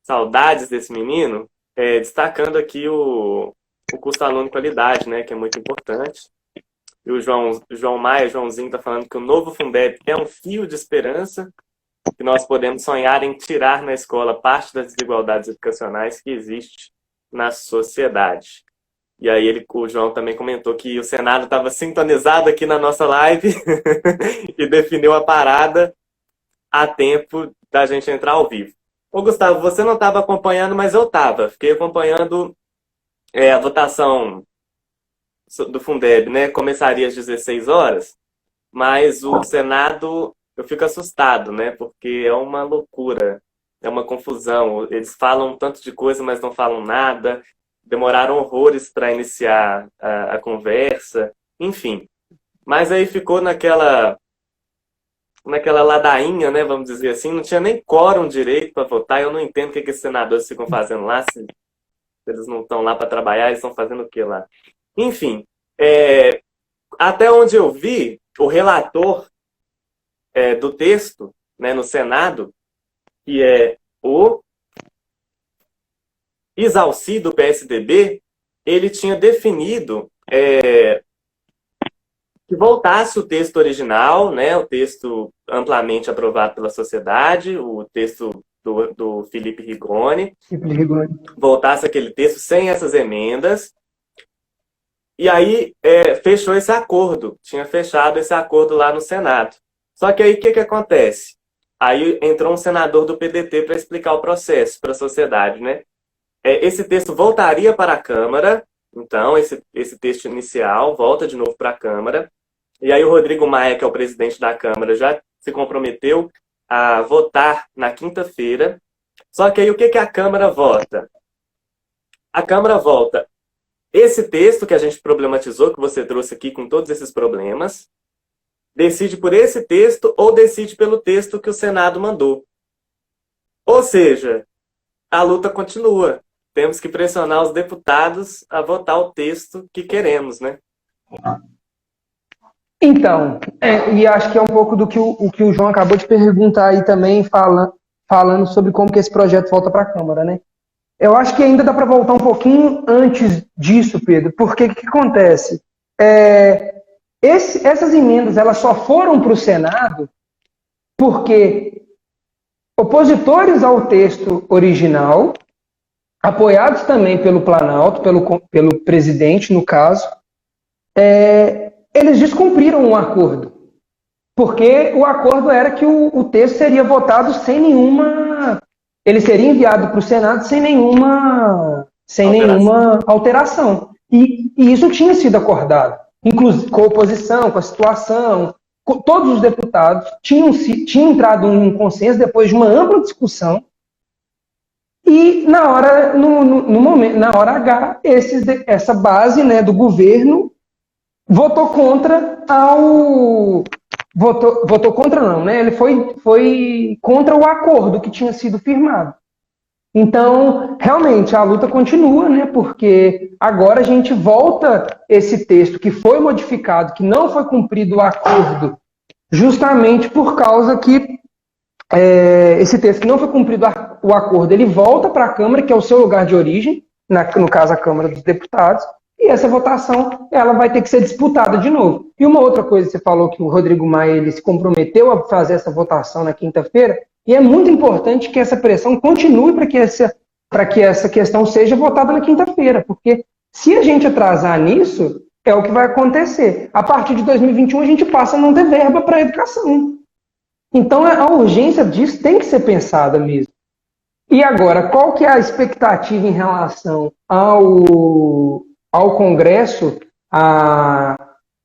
saudades desse menino, destacando aqui o custo aluno qualidade, né, que é muito importante. E o João Maia, Joãozinho, está falando que o novo Fundeb é um fio de esperança, que nós podemos sonhar em tirar na escola parte das desigualdades educacionais que existe na sociedade. E aí o João também comentou que o Senado estava sintonizado aqui na nossa live e definiu a parada a tempo da gente entrar ao vivo. Ô, Gustavo, você não estava acompanhando, mas eu estava. Fiquei acompanhando a votação do Fundeb, né? Começaria às 16 horas, mas o Senado, eu fico assustado, né? Porque é uma loucura, é uma confusão. Eles falam um tanto de coisa, mas não falam nada. Demoraram horrores para iniciar a conversa, enfim. Mas aí ficou naquela ladainha, né? Vamos dizer assim, não tinha nem quórum direito para votar. Eu não entendo o que esses senadores ficam fazendo lá, se eles não estão lá para trabalhar, eles estão fazendo o que lá? Enfim, até onde eu vi, o relator do texto, né, no Senado, que é o Isalci, do PSDB, ele tinha definido que voltasse o texto original, né, o texto amplamente aprovado pela sociedade, o texto do Felipe Rigoni, voltasse aquele texto sem essas emendas. E aí fechou esse acordo, tinha fechado esse acordo lá no Senado. Só que aí o que acontece? Aí entrou um senador do PDT para explicar o processo para a sociedade, né? Esse texto voltaria para a Câmara, então esse texto inicial volta de novo para a Câmara. E aí o Rodrigo Maia, que é o presidente da Câmara, já se comprometeu a votar na quinta-feira. Só que aí o que a Câmara vota? A Câmara vota esse texto que a gente problematizou, que você trouxe aqui com todos esses problemas, decide por esse texto ou decide pelo texto que o Senado mandou. Ou seja, a luta continua. Temos que pressionar os deputados a votar o texto que queremos, né? Então, e acho que é um pouco do que o João acabou de perguntar aí também, falando sobre como que esse projeto volta para a Câmara, né? Eu acho que ainda dá para voltar um pouquinho antes disso, Pedro, porque o que acontece? Essas emendas elas só foram para o Senado porque opositores ao texto original, apoiados também pelo Planalto, pelo presidente, no caso, eles descumpriram um acordo. Porque o acordo era que o texto seria votado sem nenhuma... Ele seria enviado para o Senado sem nenhuma alteração. E isso tinha sido acordado. Inclusive com a oposição, com a situação, todos os deputados tinham entrado em um consenso depois de uma ampla discussão. E na hora, na hora H, essa base, né, do governo votou contra votou contra não, né? Ele foi contra o acordo que tinha sido firmado. Então, realmente, a luta continua, né? Porque agora a gente volta esse texto que foi modificado, que não foi cumprido o acordo, justamente por causa que esse texto que não foi cumprido o acordo, ele volta para a Câmara, que é o seu lugar de origem, no caso a Câmara dos Deputados, e essa votação ela vai ter que ser disputada de novo. E uma outra coisa, você falou que o Rodrigo Maia ele se comprometeu a fazer essa votação na quinta-feira, e é muito importante que essa pressão continue para que essa questão seja votada na quinta-feira, porque se a gente atrasar nisso, é o que vai acontecer. A partir de 2021 a gente passa a não ter verba para a educação. Então a urgência disso tem que ser pensada mesmo. E agora, qual que é a expectativa em relação ao Congresso,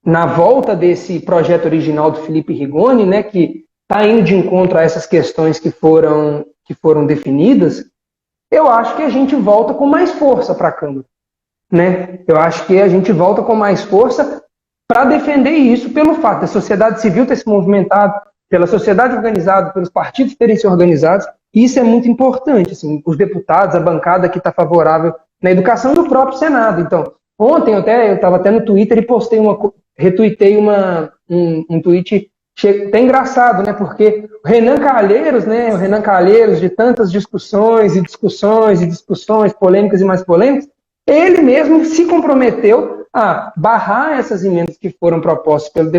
na volta desse projeto original do Felipe Rigoni, né, que está indo de encontro a essas questões que foram definidas? Eu acho que a gente volta com mais força para a Câmara. Né? Eu acho que a gente volta com mais força para defender isso pelo fato da sociedade civil ter se movimentado, pela sociedade organizada, pelos partidos terem se organizados. Isso é muito importante. Assim, os deputados, a bancada que está favorável na educação do próprio Senado. Então, ontem eu estava até no Twitter e retuitei um tweet até engraçado, né? Porque o Renan Calheiros, né? O Renan Calheiros, de tantas discussões, polêmicas e mais polêmicas, ele mesmo se comprometeu a barrar essas emendas que foram propostas pelos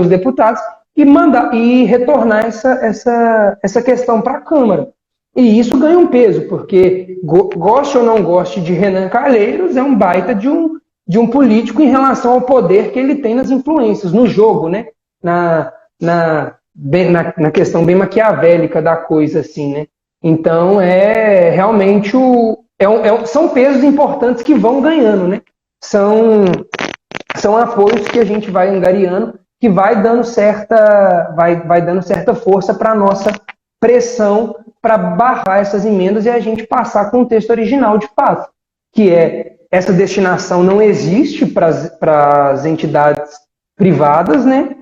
deputados e retornar essa questão para a Câmara. E isso ganha um peso, porque goste ou não goste de Renan Calheiros, é um baita de um político em relação ao poder que ele tem nas influências, no jogo, né? Na questão bem maquiavélica da coisa, assim, né? Então, realmente são pesos importantes que vão ganhando, né? São apoios que a gente vai angariando, que vai dando certa força para a nossa pressão para barrar essas emendas e a gente passar com o texto original de fato, que essa destinação não existe para as entidades privadas, né?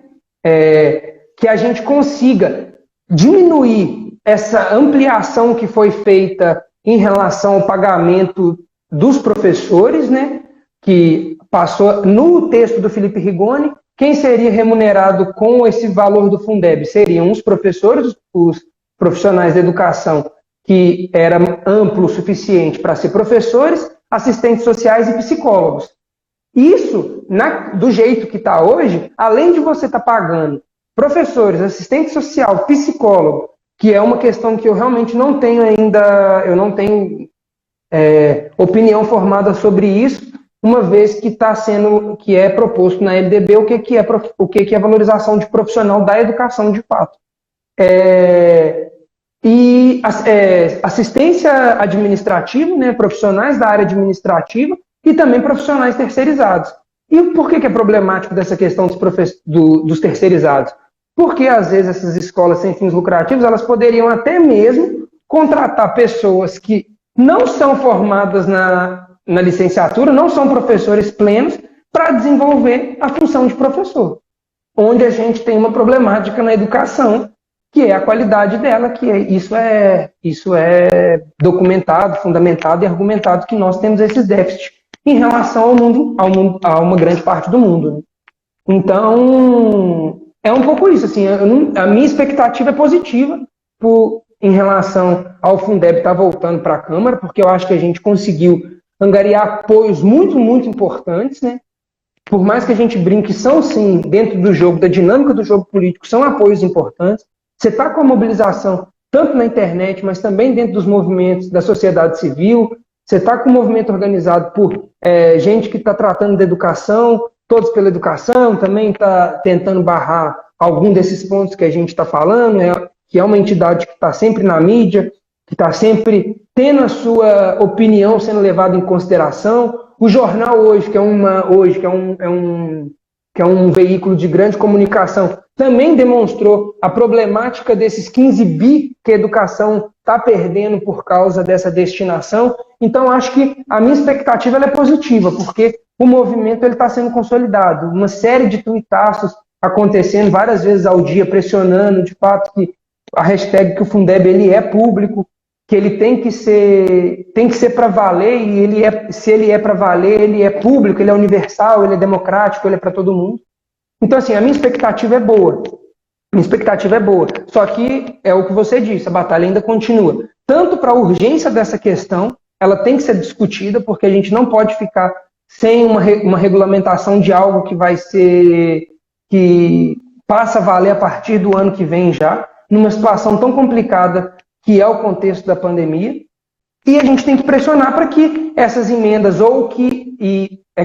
Que a gente consiga diminuir essa ampliação que foi feita em relação ao pagamento dos professores, né? Que passou no texto do Felipe Rigoni, quem seria remunerado com esse valor do Fundeb seriam os professores, os profissionais da educação, que era amplo o suficiente para ser professores, assistentes sociais e psicólogos. Isso, do jeito que está hoje, além de você estar pagando professores, assistente social, psicólogo, que é uma questão que eu realmente não tenho ainda, eu não tenho opinião formada sobre isso, uma vez que é proposto na LDB o que é valorização de profissional da educação de fato. E assistência administrativa, né, profissionais da área administrativa e também profissionais terceirizados. E por que é problemático dessa questão dos terceirizados? Porque, às vezes, essas escolas sem fins lucrativos, elas poderiam até mesmo contratar pessoas que não são formadas na licenciatura, não são professores plenos, para desenvolver a função de professor. Onde a gente tem uma problemática na educação, que é a qualidade dela, isso é documentado, fundamentado e argumentado que nós temos esses déficits em relação a uma grande parte do mundo, né? Então, é um pouco isso, assim, a minha expectativa é positiva em relação ao Fundeb estar voltando para a Câmara, porque eu acho que a gente conseguiu angariar apoios muito, muito importantes, né? Por mais que a gente brinque, são sim, dentro do jogo, da dinâmica do jogo político, são apoios importantes. Você está com a mobilização, tanto na internet, mas também dentro dos movimentos da sociedade civil. Você está com um movimento organizado por gente que está tratando da educação, Todos pela Educação, também está tentando barrar algum desses pontos que a gente está falando, que é uma entidade que está sempre na mídia, que está sempre tendo a sua opinião sendo levada em consideração. O jornal Hoje, que é um veículo de grande comunicação, também demonstrou a problemática desses 15 bi que a educação está perdendo por causa dessa destinação. Então, acho que a minha expectativa ela é positiva, porque o movimento está sendo consolidado. Uma série de tuitaços acontecendo várias vezes ao dia, pressionando, de fato, que a hashtag que o Fundeb ele é público, que ele tem que ser para valer, e se ele é para valer, ele é público, ele é universal, ele é democrático, ele é para todo mundo. Então, assim, a minha expectativa é boa. Só que é o que você disse, a batalha ainda continua. Tanto para a urgência dessa questão, ela tem que ser discutida, porque a gente não pode ficar sem uma regulamentação de algo que passa a valer a partir do ano que vem já, numa situação tão complicada que é o contexto da pandemia, e a gente tem que pressionar para que essas emendas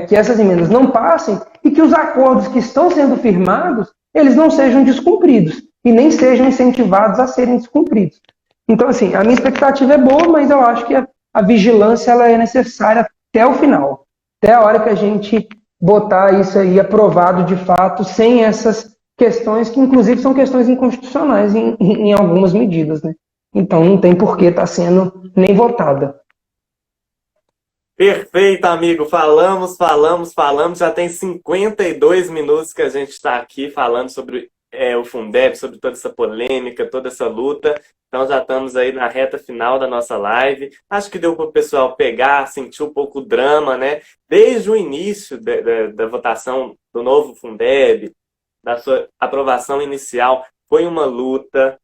que essas emendas não passem e que os acordos que estão sendo firmados, eles não sejam descumpridos e nem sejam incentivados a serem descumpridos. Então, assim, a minha expectativa é boa, mas eu acho que a vigilância ela é necessária até o final, até a hora que a gente botar isso aí aprovado de fato, sem essas questões que, inclusive, são questões inconstitucionais em algumas medidas, né? Então, não tem por que estar sendo nem votada. Perfeito, amigo. Falamos. Já tem 52 minutos que a gente está aqui falando sobre o Fundeb, sobre toda essa polêmica, toda essa luta. Então, já estamos aí na reta final da nossa live. Acho que deu para o pessoal pegar, sentir um pouco o drama, né? Desde o início da votação do novo Fundeb, da sua aprovação inicial, foi uma luta.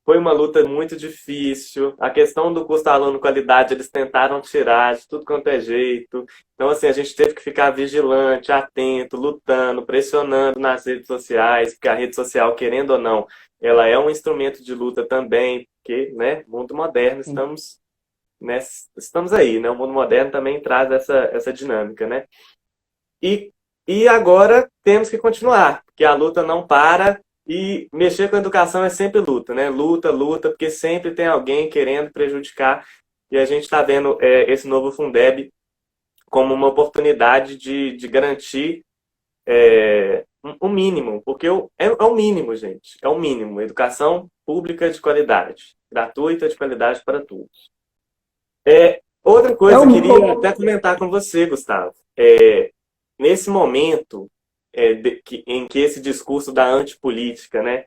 Foi uma luta muito difícil. A questão do custo aluno qualidade, eles tentaram tirar de tudo quanto é jeito. Então, assim, a gente teve que ficar vigilante, atento, lutando, pressionando nas redes sociais, porque a rede social, querendo ou não, ela é um instrumento de luta também, porque, né, mundo moderno, estamos aí, né? O mundo moderno também traz essa dinâmica, né? E agora temos que continuar, porque a luta não para. E mexer com a educação é sempre luta, né? Luta, porque sempre tem alguém querendo prejudicar. E a gente está vendo esse novo Fundeb como uma oportunidade de garantir um mínimo. Porque é o mínimo, gente. É o mínimo. Educação pública de qualidade. Gratuita, de qualidade para todos. Outra coisa que eu queria até comentar com você, Gustavo. Nesse momento em que esse discurso da antipolítica, né,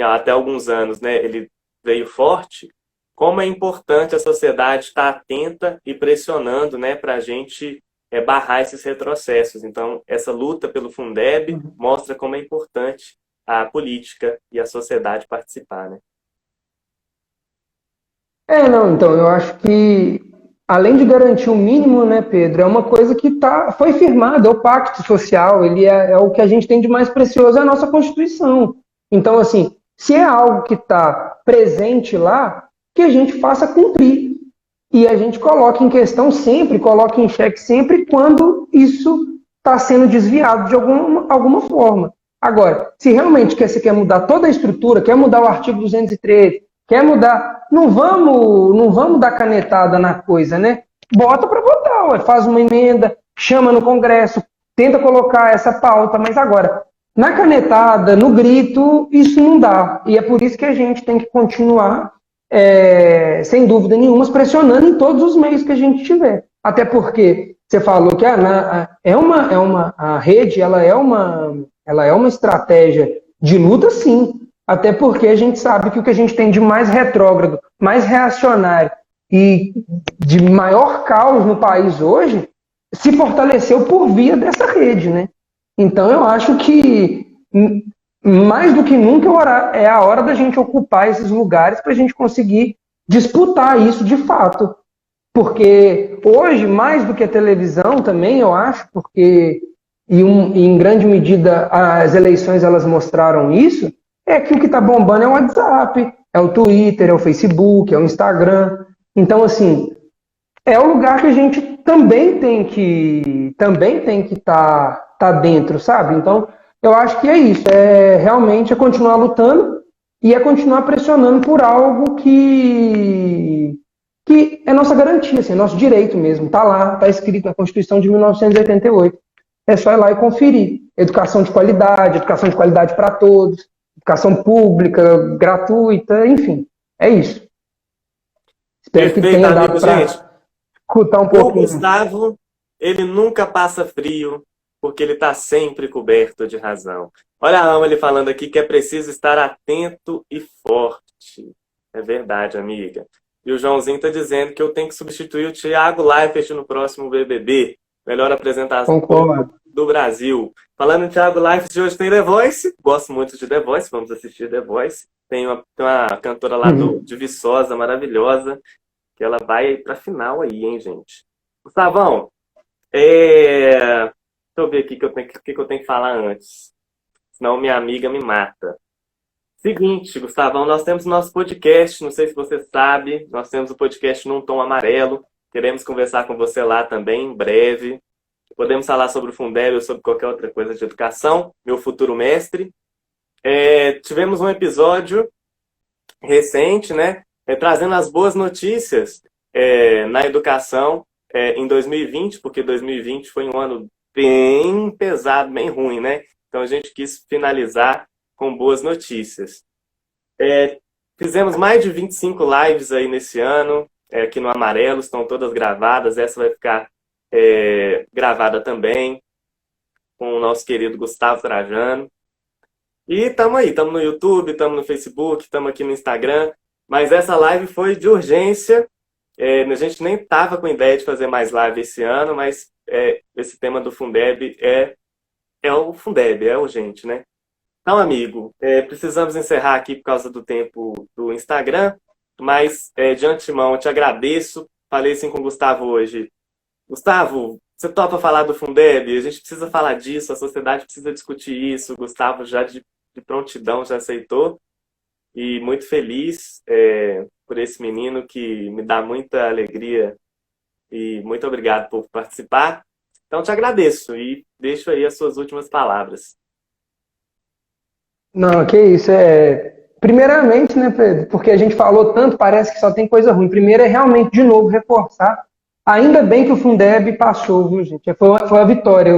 até alguns anos, né, ele veio forte, como é importante a sociedade estar atenta e pressionando, né, para a gente barrar esses retrocessos. Então, essa luta pelo Fundeb mostra como é importante a política e a sociedade participar, né? Então, eu acho que além de garantir o mínimo, né, Pedro, é uma coisa que foi firmada, é o pacto social, ele é o que a gente tem de mais precioso, é a nossa Constituição. Então, assim, se é algo que está presente lá, que a gente faça cumprir. E a gente coloque em questão sempre, coloque em xeque sempre quando isso está sendo desviado de alguma forma. Agora, se realmente você quer mudar toda a estrutura, quer mudar o artigo 213, quer mudar, não vamos dar canetada na coisa, né? Bota para votar, faz uma emenda, chama no Congresso, tenta colocar essa pauta, mas agora, na canetada, no grito, isso não dá. E é por isso que a gente tem que continuar, sem dúvida nenhuma, pressionando em todos os meios que a gente tiver. Até porque você falou que a rede ela é uma estratégia de luta, sim. Até porque a gente sabe que o que a gente tem de mais retrógrado, mais reacionário e de maior caos no país hoje se fortaleceu por via dessa rede, né? Então eu acho que mais do que nunca é a hora da gente ocupar esses lugares para a gente conseguir disputar isso de fato. Porque hoje, mais do que a televisão também, eu acho, porque e em grande medida as eleições elas mostraram isso, é que o que está bombando é o WhatsApp, é o Twitter, é o Facebook, é o Instagram. Então, assim, é o lugar que a gente também tem que tá dentro, sabe? Então, eu acho que é isso, é realmente continuar lutando e é continuar pressionando por algo que é nossa garantia, assim, é nosso direito mesmo, tá lá, tá escrito na Constituição de 1988. É só ir lá e conferir. Educação de qualidade para todos, educação pública, gratuita, enfim, é isso. Espero que Perfeito, tenha amigo. dado Gente, para escutar um o pouquinho. Gustavo, ele nunca passa frio, porque ele está sempre coberto de razão. Olha a alma ele falando aqui que é preciso estar atento e forte. É verdade, amiga. E o Joãozinho está dizendo que eu tenho que substituir o Thiago Leifert no próximo BBB. Melhor apresentador Concordo. do Brasil. Falando em Thiago Leifert, hoje tem The Voice. Gosto muito de The Voice, vamos assistir The Voice. Tem uma cantora lá de Viçosa, maravilhosa, que ela vai pra final aí, hein, gente? Gustavão, deixa eu ver aqui o que eu tenho que falar antes. Senão minha amiga me mata. Seguinte, Gustavão, nós temos nosso podcast, não sei se você sabe, nós temos o podcast Num Tom Amarelo. Queremos conversar com você lá também em breve. Podemos falar sobre o Fundeb ou sobre qualquer outra coisa de educação. Meu futuro mestre. Tivemos um episódio recente, né? Trazendo as boas notícias na educação em 2020, porque 2020 foi um ano bem pesado, bem ruim, né? Então a gente quis finalizar com boas notícias. Fizemos mais de 25 lives aí nesse ano, aqui no Amarelo, estão todas gravadas, essa vai ficar gravada também, com o nosso querido Gustavo Trajano. E estamos aí, estamos no YouTube, estamos no Facebook, estamos aqui no Instagram. Mas essa live foi de urgência. A gente nem estava com ideia de fazer mais live esse ano, mas esse tema do Fundeb é o Fundeb, é urgente, né? Então, amigo, precisamos encerrar aqui por causa do tempo do Instagram, mas de antemão eu te agradeço. Falei assim com o Gustavo hoje. Gustavo, você topa falar do Fundeb? A gente precisa falar disso, a sociedade precisa discutir isso. O Gustavo já de prontidão já aceitou. E muito feliz por esse menino que me dá muita alegria. E muito obrigado por participar. Então, te agradeço e deixo aí as suas últimas palavras. Não, que isso. Primeiramente, né, Pedro? Porque a gente falou tanto, parece que só tem coisa ruim. Primeiro é realmente, de novo, reforçar. Ainda bem que o Fundeb passou, viu, gente? Foi a vitória.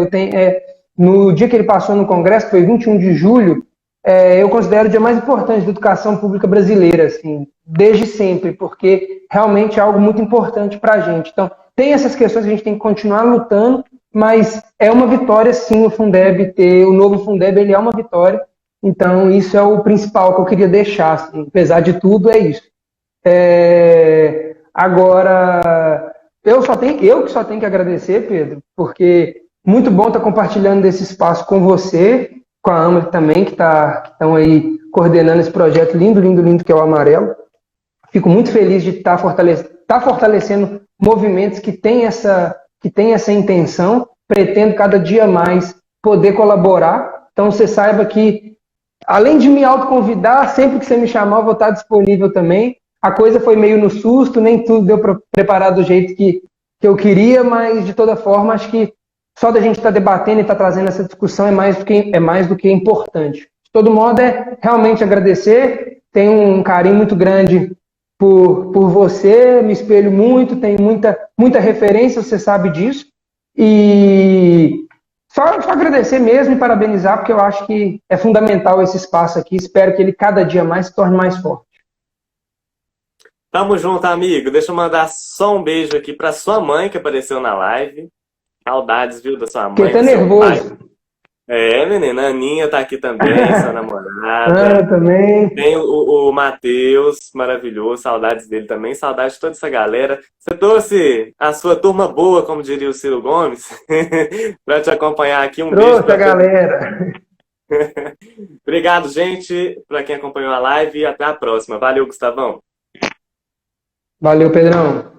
No dia que ele passou no Congresso, que foi 21 de julho, eu considero o dia mais importante da educação pública brasileira, assim, desde sempre, porque realmente é algo muito importante para a gente. Então, tem essas questões que a gente tem que continuar lutando, mas é uma vitória, sim, o novo Fundeb, ele é uma vitória. Então, isso é o principal que eu queria deixar, assim, apesar de tudo, é isso. Agora, eu que só tenho que agradecer, Pedro, porque muito bom estar compartilhando desse espaço com você, com a Amber também, que estão aí coordenando esse projeto lindo, lindo, lindo que é o Amarelo. Fico muito feliz de estar fortalecendo movimentos que têm essa intenção. Pretendo cada dia mais poder colaborar. Então você saiba que, além de me autoconvidar, sempre que você me chamar, eu vou estar disponível também. A coisa foi meio no susto, nem tudo deu para preparar do jeito que eu queria, mas de toda forma, acho que só da gente estar debatendo e estar trazendo essa discussão é mais do que importante. De todo modo, é realmente agradecer. Tenho um carinho muito grande por você, me espelho muito, tenho muita referência, você sabe disso. E só agradecer mesmo e parabenizar, porque eu acho que é fundamental esse espaço aqui. Espero que ele cada dia mais se torne mais forte. Tamo junto, amigo. Deixa eu mandar só um beijo aqui pra sua mãe que apareceu na live. Saudades, viu, da sua mãe, Fiquei até do seu pai. nervoso. Menina, a Aninha tá aqui também, sua Ana namorada. também. Tem o Matheus, maravilhoso, saudades dele também, saudades de toda essa galera. Você trouxe a sua turma boa, como diria o Ciro Gomes, para te acompanhar aqui. Um beijo Trouxe a para todo mundo. galera. Obrigado, gente, para quem acompanhou a live e até a próxima. Valeu, Gustavão. Valeu, Pedrão.